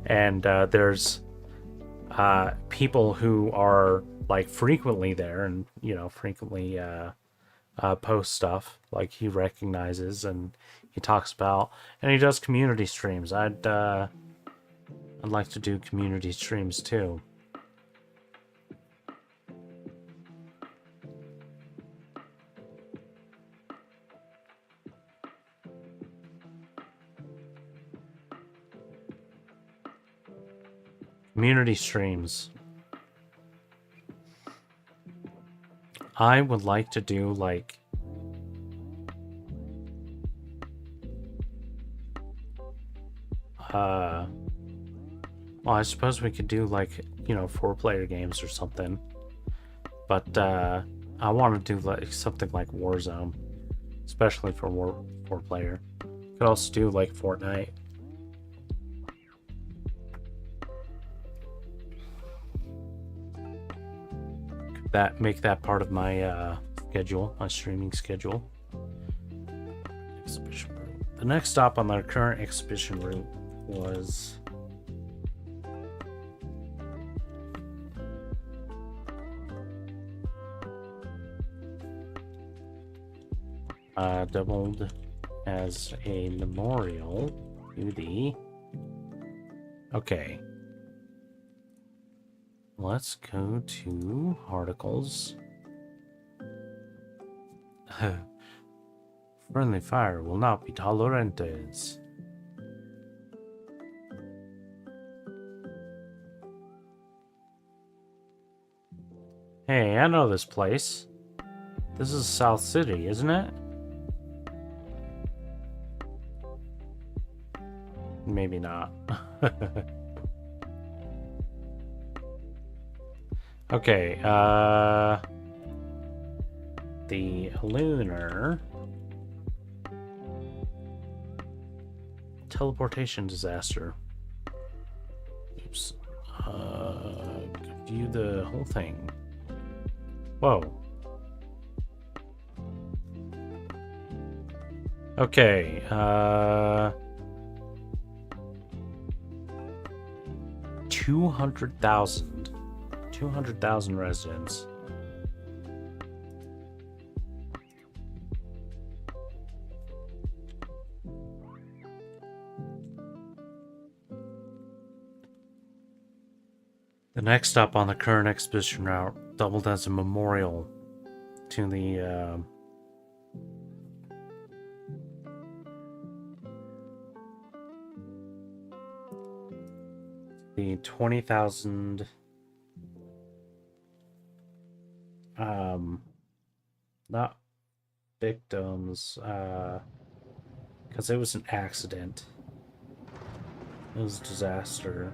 and there's people who are like frequently there, and you know, frequently post stuff like he recognizes and he talks about, and he does community streams. I'd like to do community streams too. Community streams. I would like to do like well, I suppose we could do like, you know, 4-player games or something. But I want to do like something like Warzone, especially for 4-player. Could also do like Fortnite. Could make that part of my schedule, my streaming schedule. Exhibition route. The next stop on the current exhibition route was doubled as a memorial to the... Okay. Let's go to articles. Friendly fire will not be tolerated. Hey, I know this place. This is South City, isn't it? Maybe not. Okay, the lunar teleportation disaster. Oops. View the whole thing. Whoa. Okay, 200,000 residents. The next stop on the current expedition route doubled as a memorial to the 20,000 not victims, because it was an accident. It was a disaster.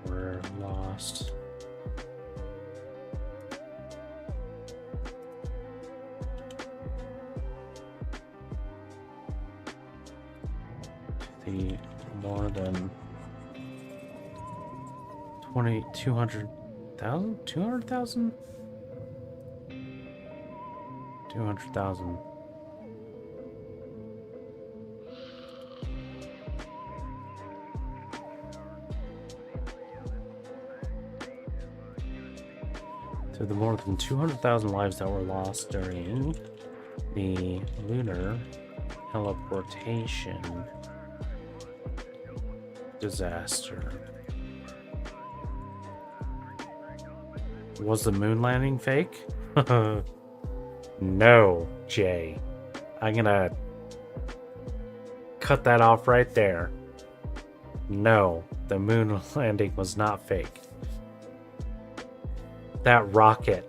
We're lost. The more than 200,000? 200,000? 200,000. To the more than 200,000 lives that were lost during the lunar teleportation disaster. Was the moon landing fake? No, Jay. I'm gonna cut that off right there. No, the moon landing was not fake. That rocket,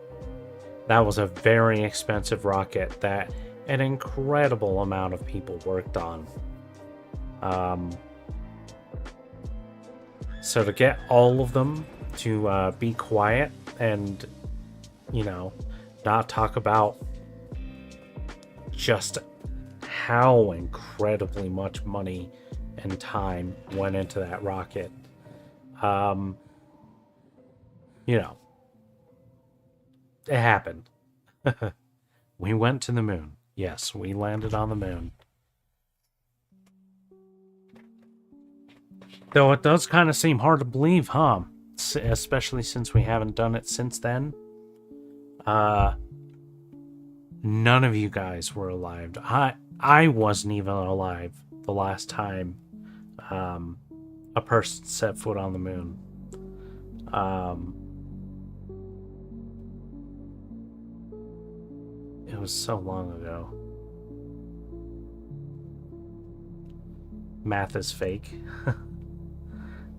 that was a very expensive rocket that an incredible amount of people worked on. So to get all of them to be quiet and, you know, not talk about just how incredibly much money and time went into that rocket. You know, it happened. We went to the moon. Yes, we landed on the moon. Though it does kind of seem hard to believe, huh? Especially since we haven't done it since then. None of you guys were alive. I wasn't even alive the last time a person set foot on the moon. It was so long ago. Math is fake.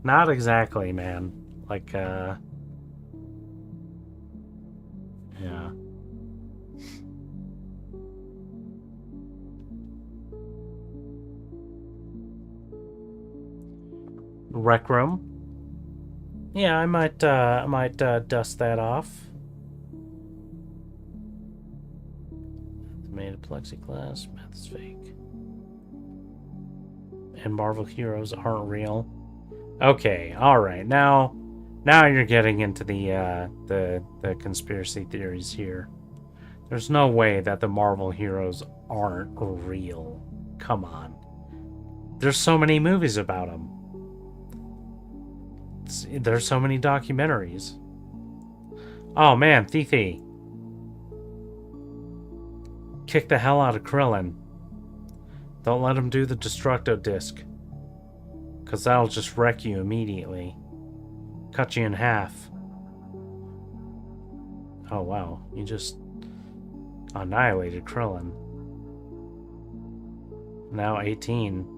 Not exactly, man. Like, yeah. Rec room. Yeah, I might dust that off. It's made of plexiglass. Math is fake. And Marvel heroes aren't real. Okay, all right. Now you're getting into the conspiracy theories here. There's no way that the Marvel heroes aren't real. Come on. There's so many movies about them. There's so many documentaries. Oh man, Thithi. Kick the hell out of Krillin. Don't let him do the Destructo Disc. Because that'll just wreck you immediately. Cut you in half. Oh wow, you just annihilated Krillin. Now 18.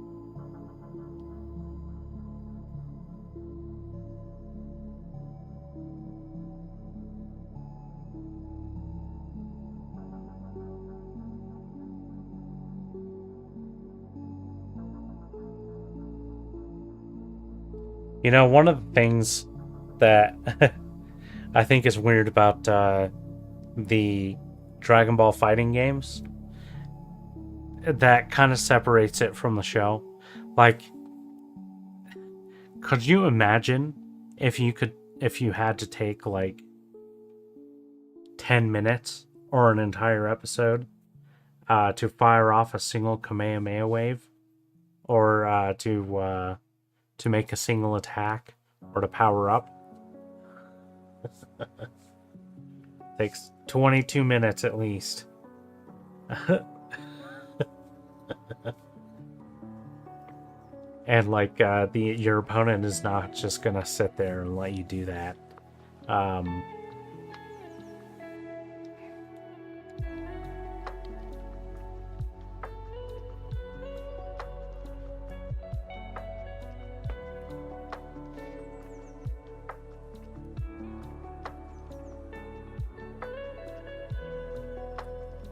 You know, one of the things that I think is weird about the Dragon Ball fighting games that kind of separates it from the show. Like, could you imagine if you had to take like 10 minutes or an entire episode to fire off a single Kamehameha wave, or to make a single attack, or to power up? Takes 22 minutes at least. And like your opponent is not just gonna sit there and let you do that.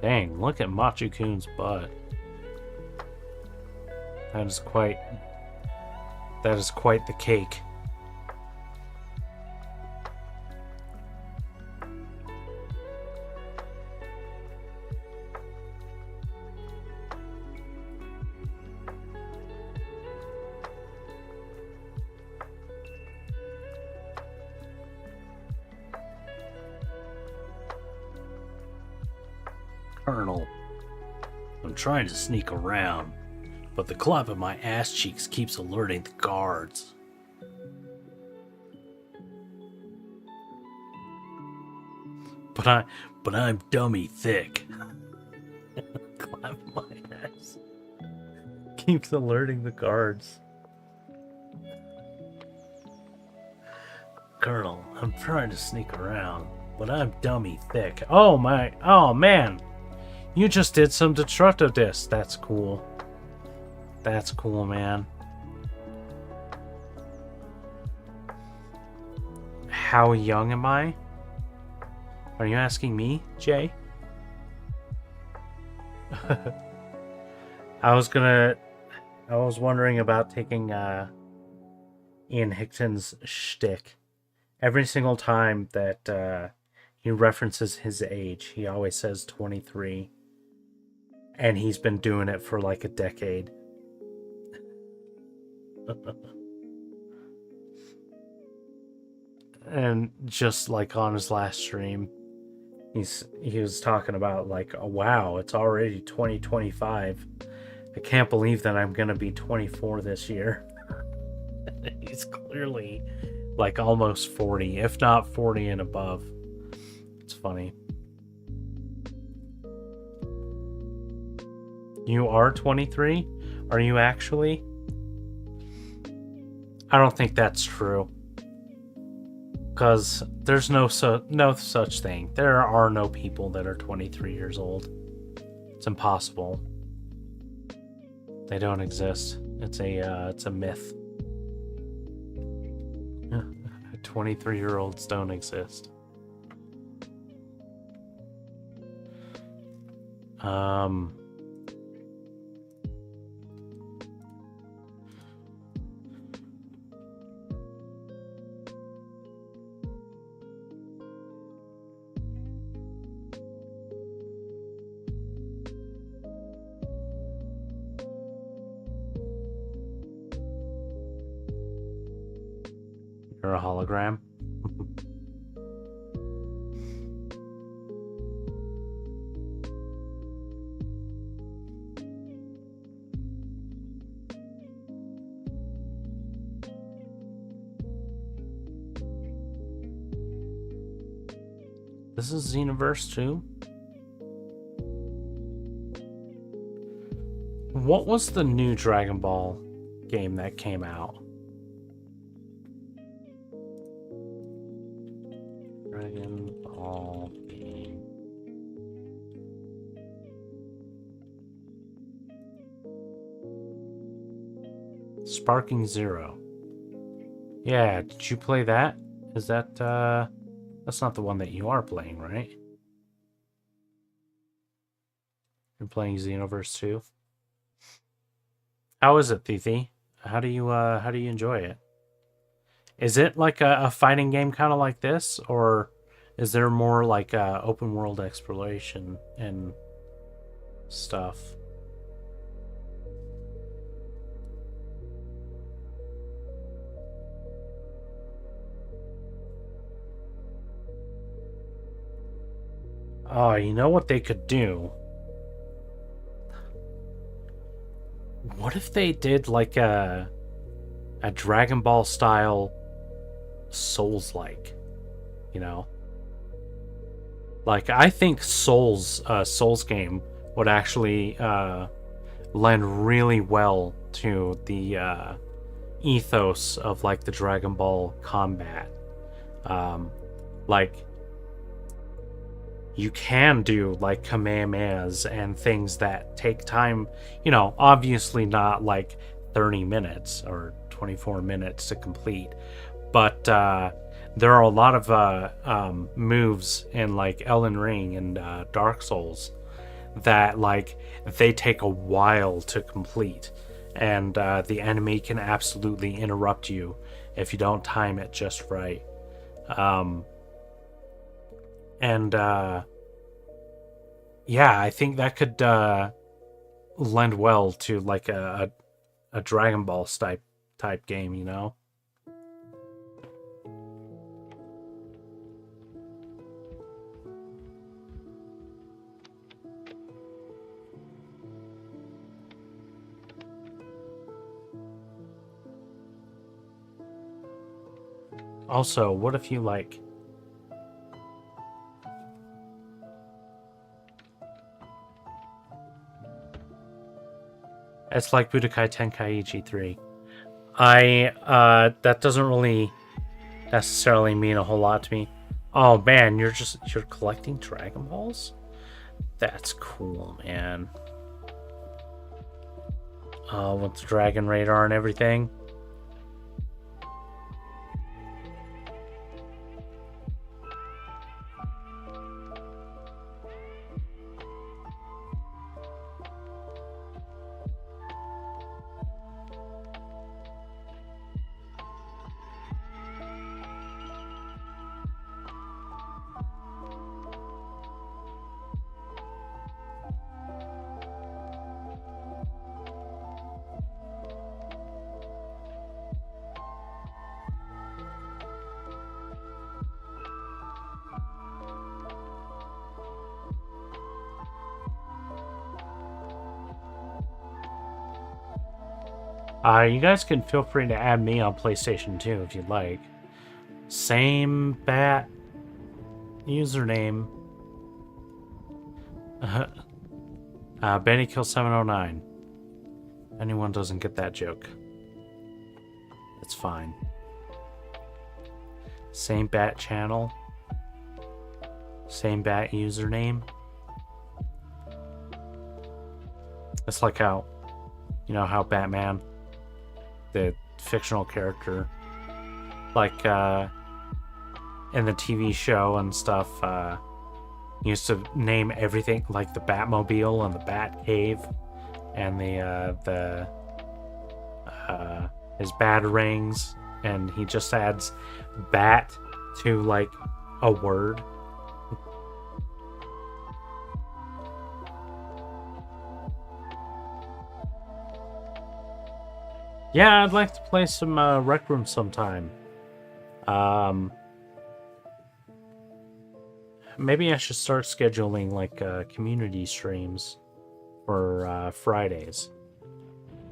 Dang, look at Machu-kun's butt. That is quite the cake. Colonel, I'm trying to sneak around, but the clap of my ass cheeks keeps alerting the guards. But I'm dummy thick. Clap of my ass keeps alerting the guards. Colonel, I'm trying to sneak around, but I'm dummy thick. Oh man. You just did some destructive disc. That's cool. That's cool, man. How young am I? Are you asking me, Jay? I was wondering about taking Ian Hickton's shtick. Every single time that he references his age, he always says 23. And he's been doing it for like a decade. And just like on his last stream, he was talking about like, oh, wow, it's already 2025. I can't believe that I'm gonna be 24 this year. He's clearly like almost 40, if not 40 and above. It's funny. You are 23? Are you actually? I don't think that's true. Because there's no such thing. There are no people that are 23 years old. It's impossible. They don't exist. It's a myth. 23-year-olds don't exist. You're a hologram. This is Xenoverse 2. What was the new Dragon Ball game that came out? Dragon Ball game. Sparking Zero. Yeah, did you play that? Is that, that's not the one that you are playing, right? You're playing Xenoverse 2? How is it, Thithi? How do you enjoy it? Is it like a fighting game kind of like this, or is there more like open world exploration and stuff? you know what they could do? What if they did like a Dragon Ball style Souls-like, you know? Like, I think Souls game would actually lend really well to the ethos of like the Dragon Ball combat. Like, you can do like Kamehamehas and things that take time, you know, obviously not like 30 minutes or 24 minutes to complete, but there are a lot of moves in like Elden Ring and Dark Souls that like they take a while to complete, and the enemy can absolutely interrupt you if you don't time it just right. Yeah, I think that could lend well to like a Dragon Ball type game, you know? Also, what if you like... It's like Budokai Tenkaichi 3. That doesn't really necessarily mean a whole lot to me. Oh man, you're collecting Dragon Balls? That's cool, man. With the Dragon Radar and everything. You guys can feel free to add me on PlayStation 2 if you'd like. Same bat username. BennyKill709. Anyone doesn't get that joke, it's fine. Same bat channel. Same bat username. It's like how, you know how Batman, the fictional character, like in the TV show and stuff, used to name everything like the Batmobile and the Batcave and his batarangs, and he just adds bat to like a word. Yeah, I'd like to play some Rec Room sometime. Maybe I should start scheduling like community streams for Fridays.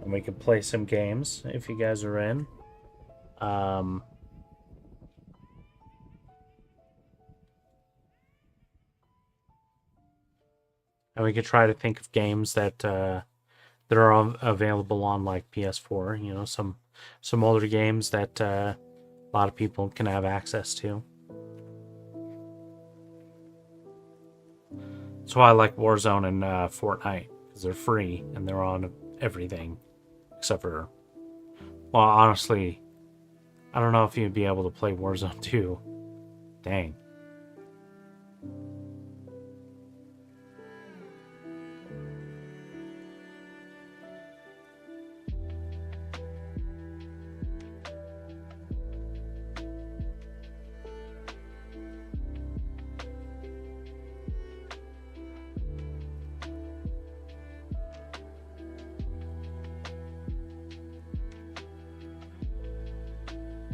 And we could play some games if you guys are in. And we could try to think of games that are available on like PS4, you know, some older games that a lot of people can have access to. That's why I like Warzone and Fortnite, because they're free and they're on everything except for, well, honestly, I don't know if you'd be able to play Warzone 2. Dang.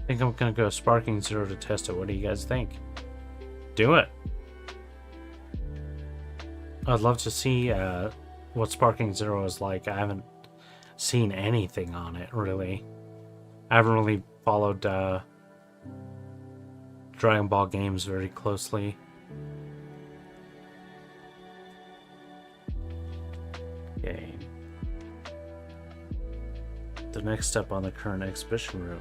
I think I'm gonna go Sparking Zero to test it. What do you guys think? Do it. I'd love to see what Sparking Zero is like. I haven't seen anything on it, really. I haven't really followed Dragon Ball games very closely. Okay. The next step on the current exhibition route.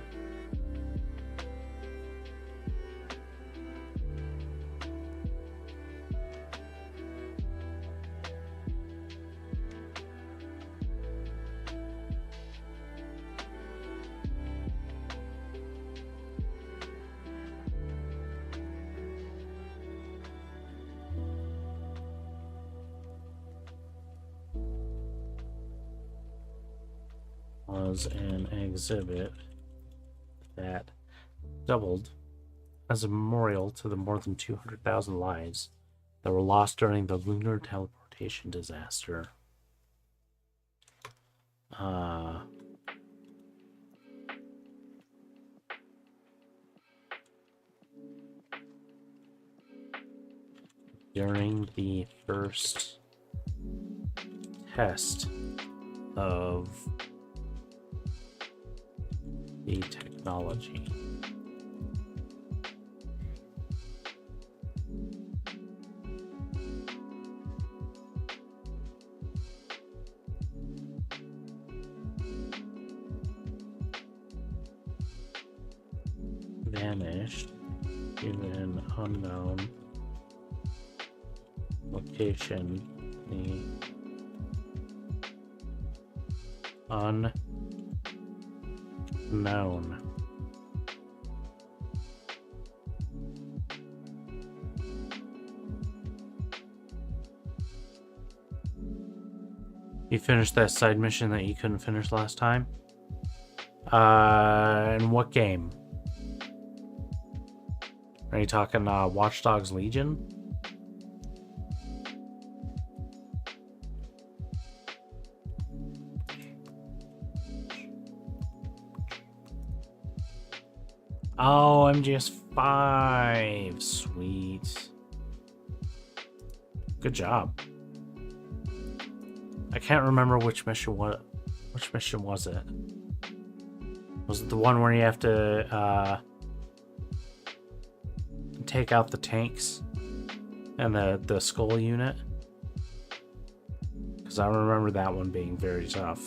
Was an exhibit that doubled as a memorial to the more than 200,000 lives that were lost during the lunar teleportation disaster. During the first test of the technology. Vanished in an unknown location. The unknown. You finished that side mission that you couldn't finish last time? In what game? Are you talking Watch Dogs Legion? Oh, MGS5. Sweet. Good job. I can't remember which mission was it? Was it the one where you have to take out the tanks and the skull unit? Because I remember that one being very tough.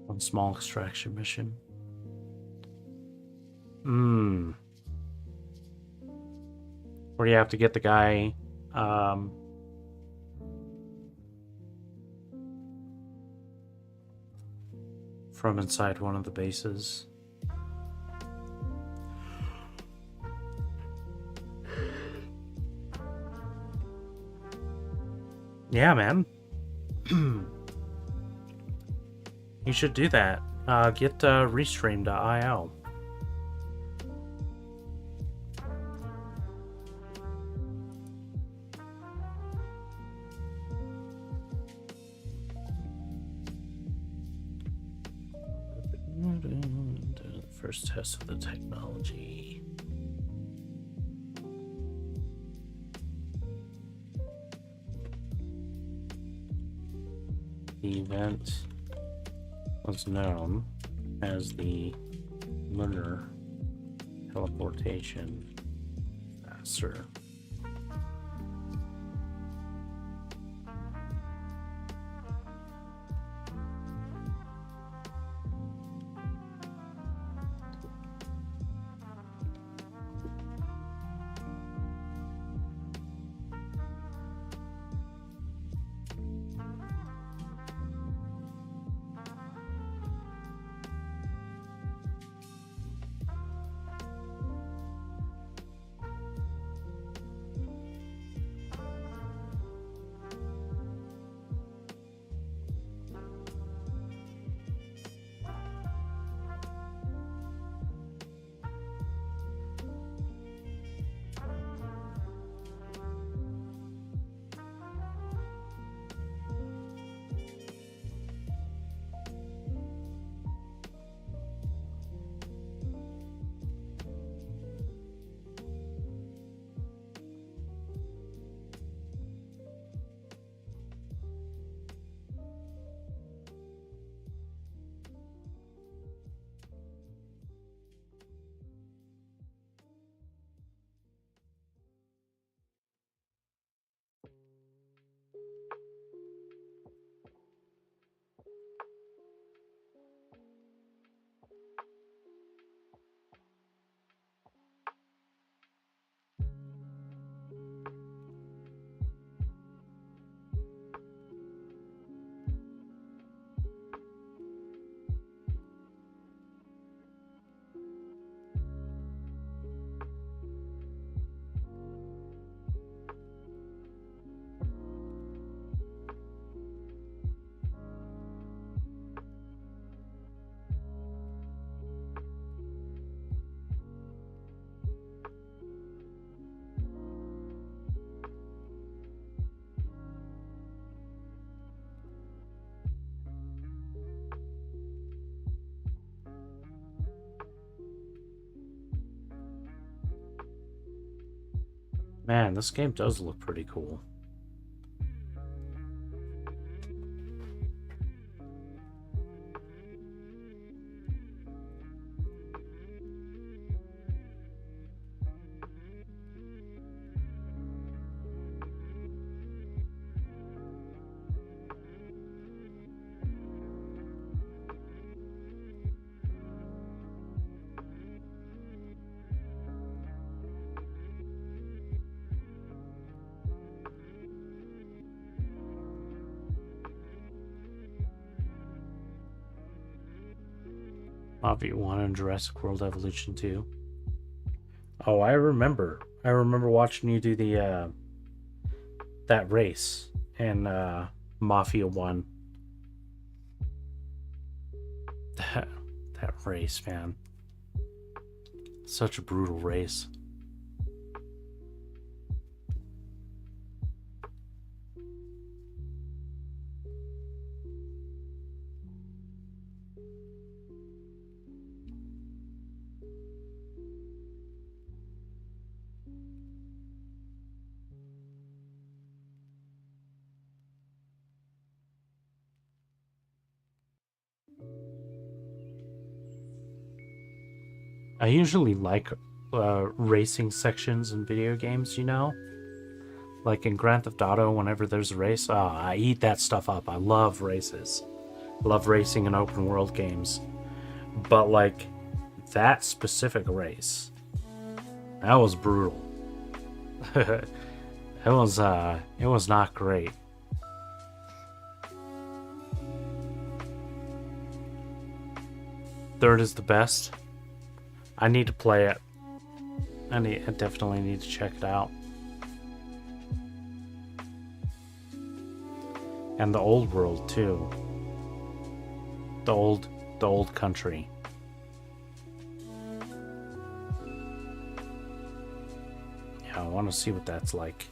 One small extraction mission. Where you have to get the guy from inside one of the bases. Yeah, man. You should do that. Get restream.io. First test of the technology. The event was known as the lunar teleportation disaster. Man, this game does look pretty cool. Obby 1 and Jurassic World Evolution 2. Oh, I remember. I remember watching you do the that race in Mafia 1. That race, man. Such a brutal race. I usually like racing sections in video games, you know? Like in Grand Theft Auto, whenever there's a race, I eat that stuff up. I love races. I love racing in open world games. But like that specific race, that was brutal. it was not great. Third is the best. I need to play it. I definitely need to check it out. And the old world too. The old country. Yeah, I want to see what that's like.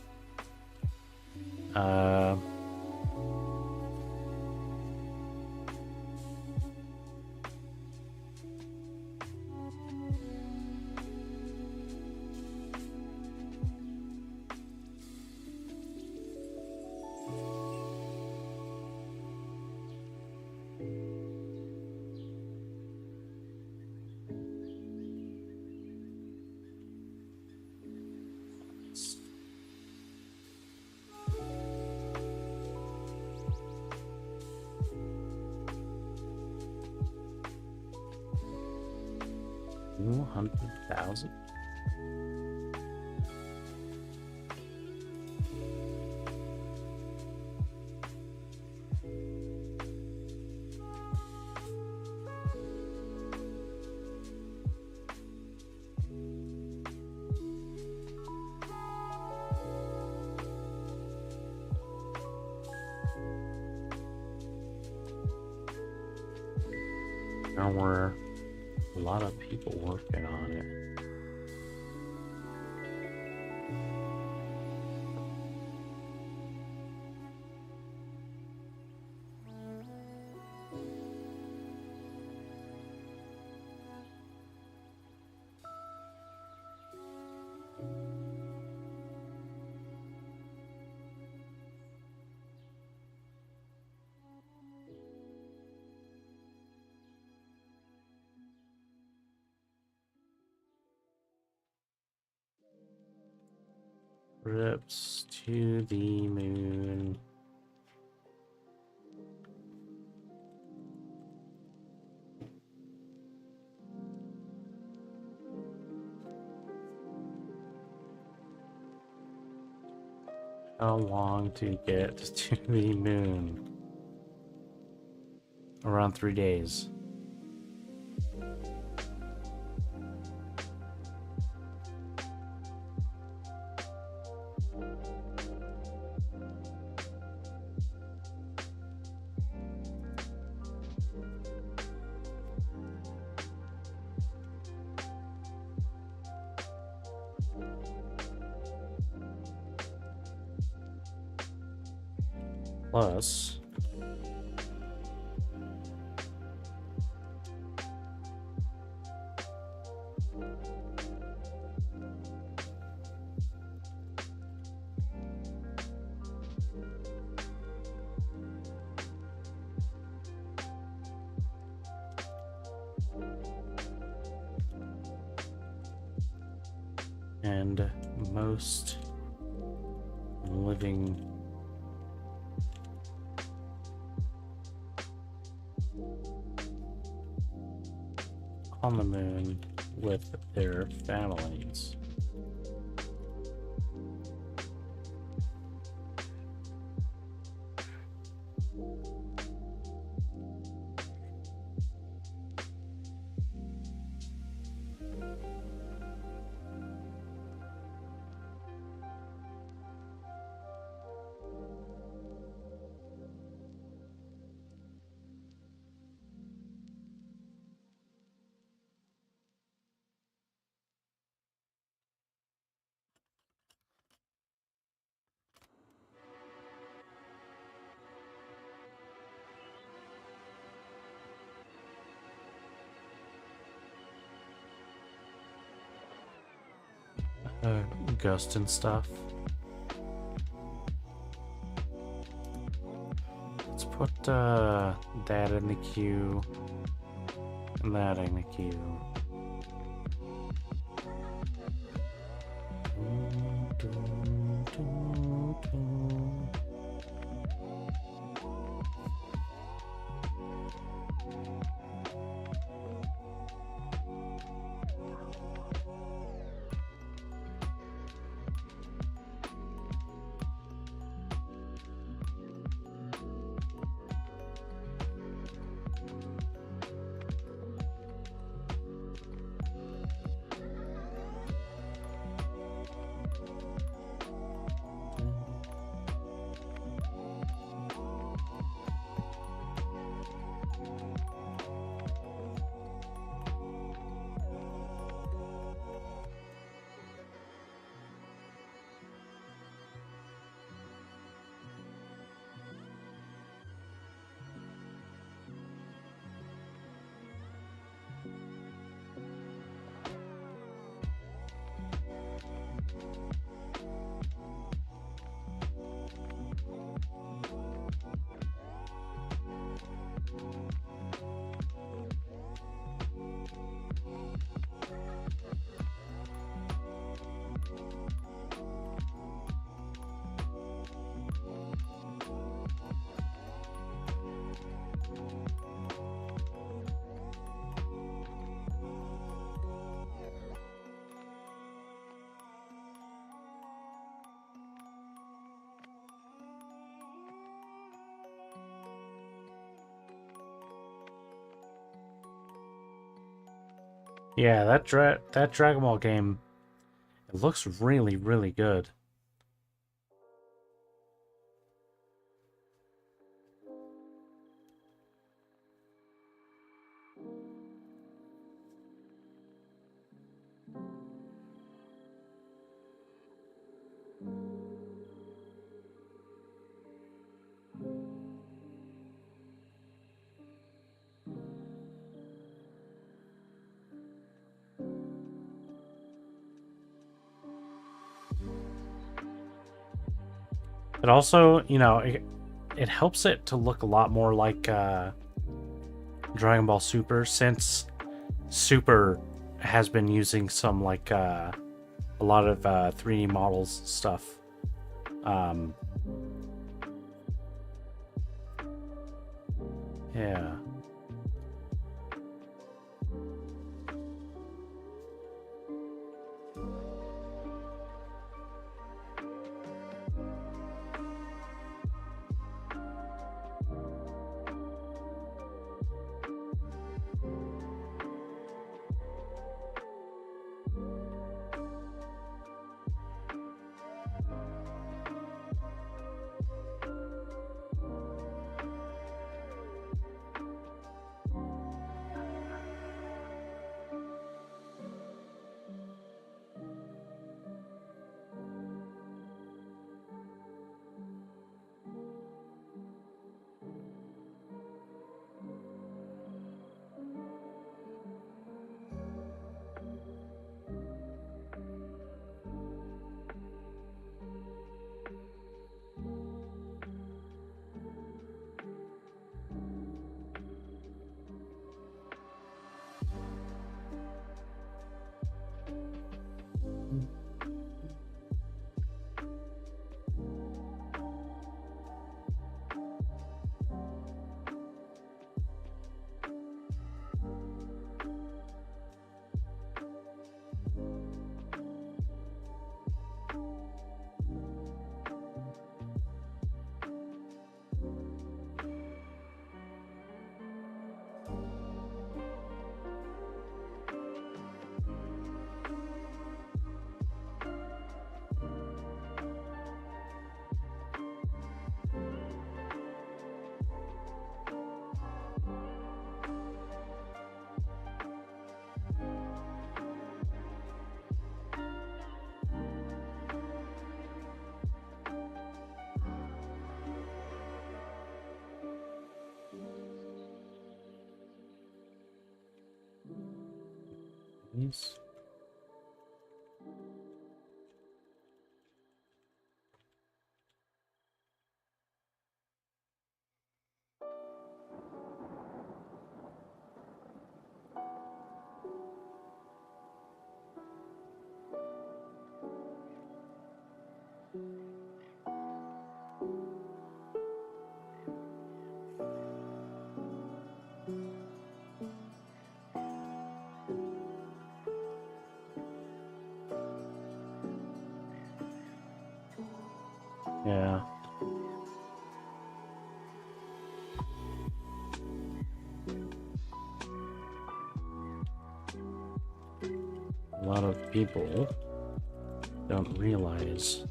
$200,000. There were a lot of people working on it. Trips to the moon. How long to get to the moon? Around 3 days. Plus, and most living on the moon with their families. Ghost and stuff. Let's put that in the queue and that in the queue. Yeah, that Dragon Ball game, it looks really, really good. It also, you know, it helps it to look a lot more like Dragon Ball Super, since Super has been using some like a lot of 3D models stuff. Yeah. These. Yeah. A lot of people don't realize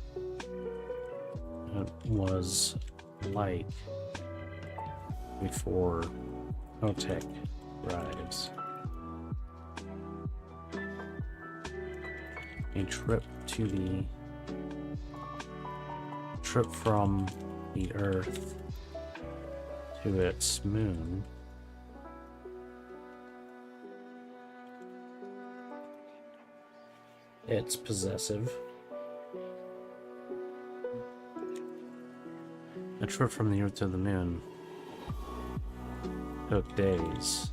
it was like before no-tech drives. A trip from the Earth to its moon it's possessive. A trip from the Earth to the moon took days.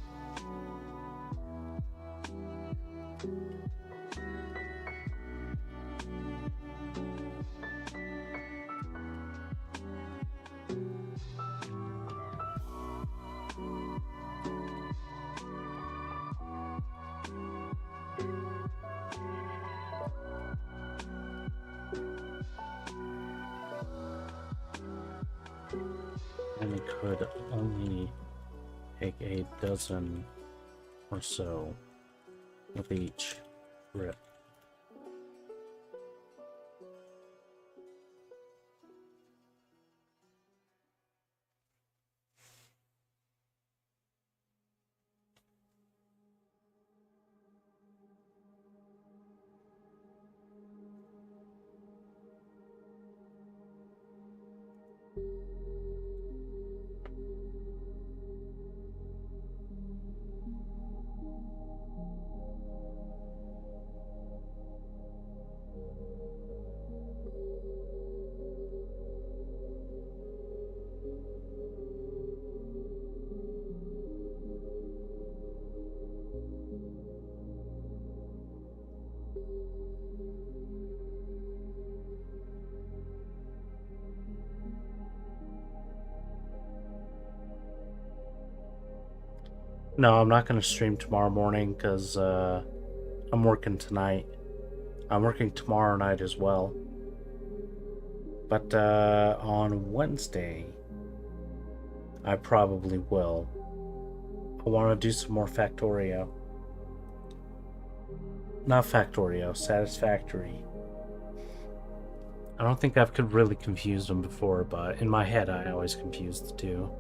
And it could only take a dozen or so of each trip. No, I'm not going to stream tomorrow morning because I'm working tonight. I'm working tomorrow night as well. But on Wednesday, I probably will. I want to do some more Factorio. Not Factorio, Satisfactory. I don't think I've could really confused them before, but in my head I always confused the two.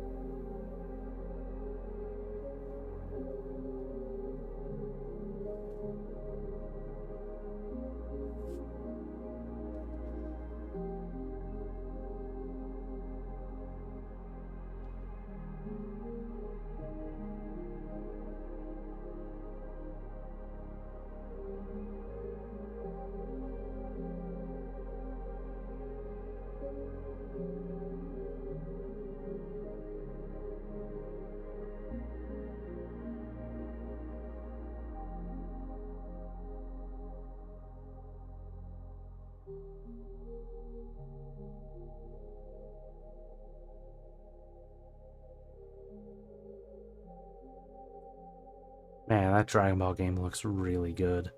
Man, that Dragon Ball game looks really good.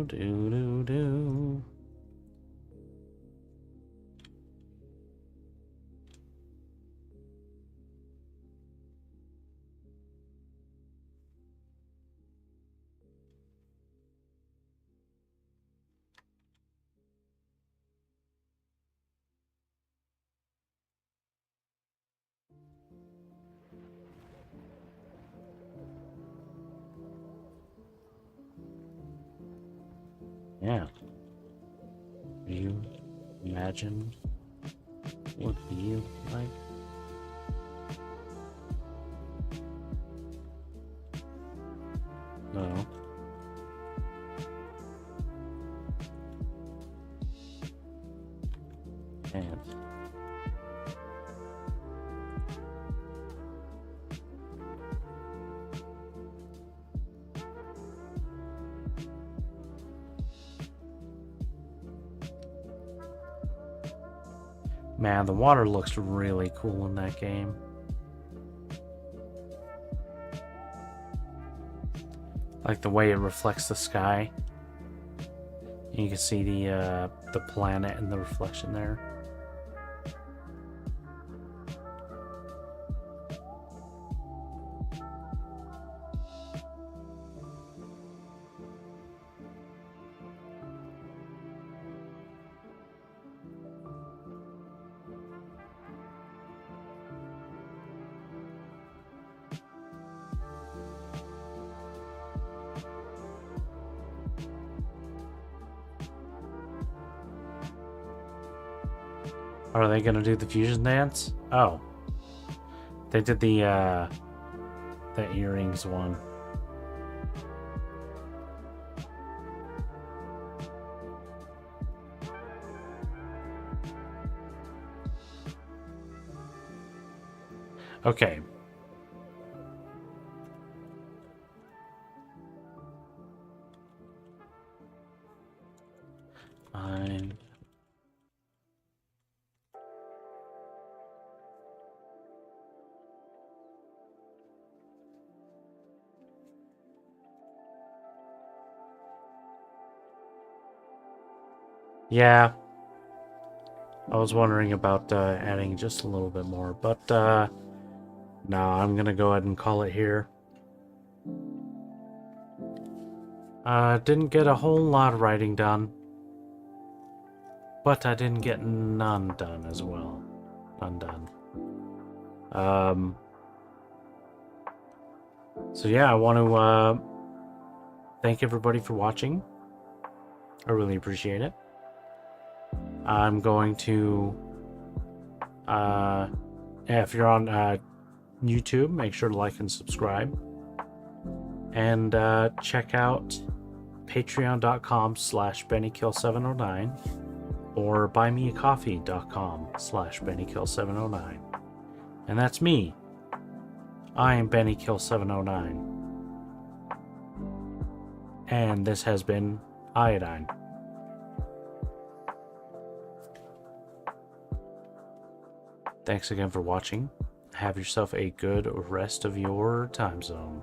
do, do, do. Yeah. Do you imagine what it would be like? No. And man, the water looks really cool in that game. Like the way it reflects the sky. You can see the planet and the reflection there. Are they gonna do the fusion dance? Oh. They did the earrings one. Okay. Fine. Yeah. I was wondering about adding just a little bit more, but no, I'm gonna go ahead and call it here. Didn't get a whole lot of writing done, but I didn't get none done as well. None done. So yeah, I want to thank everybody for watching. I really appreciate it. I'm going to, if you're on YouTube, make sure to like and subscribe. And check out patreon.com/BennyKill709 or buymeacoffee.com/BennyKill709. And that's me. I am BennyKill709. And this has been Iodine. Thanks again for watching. Have yourself a good rest of your time zone.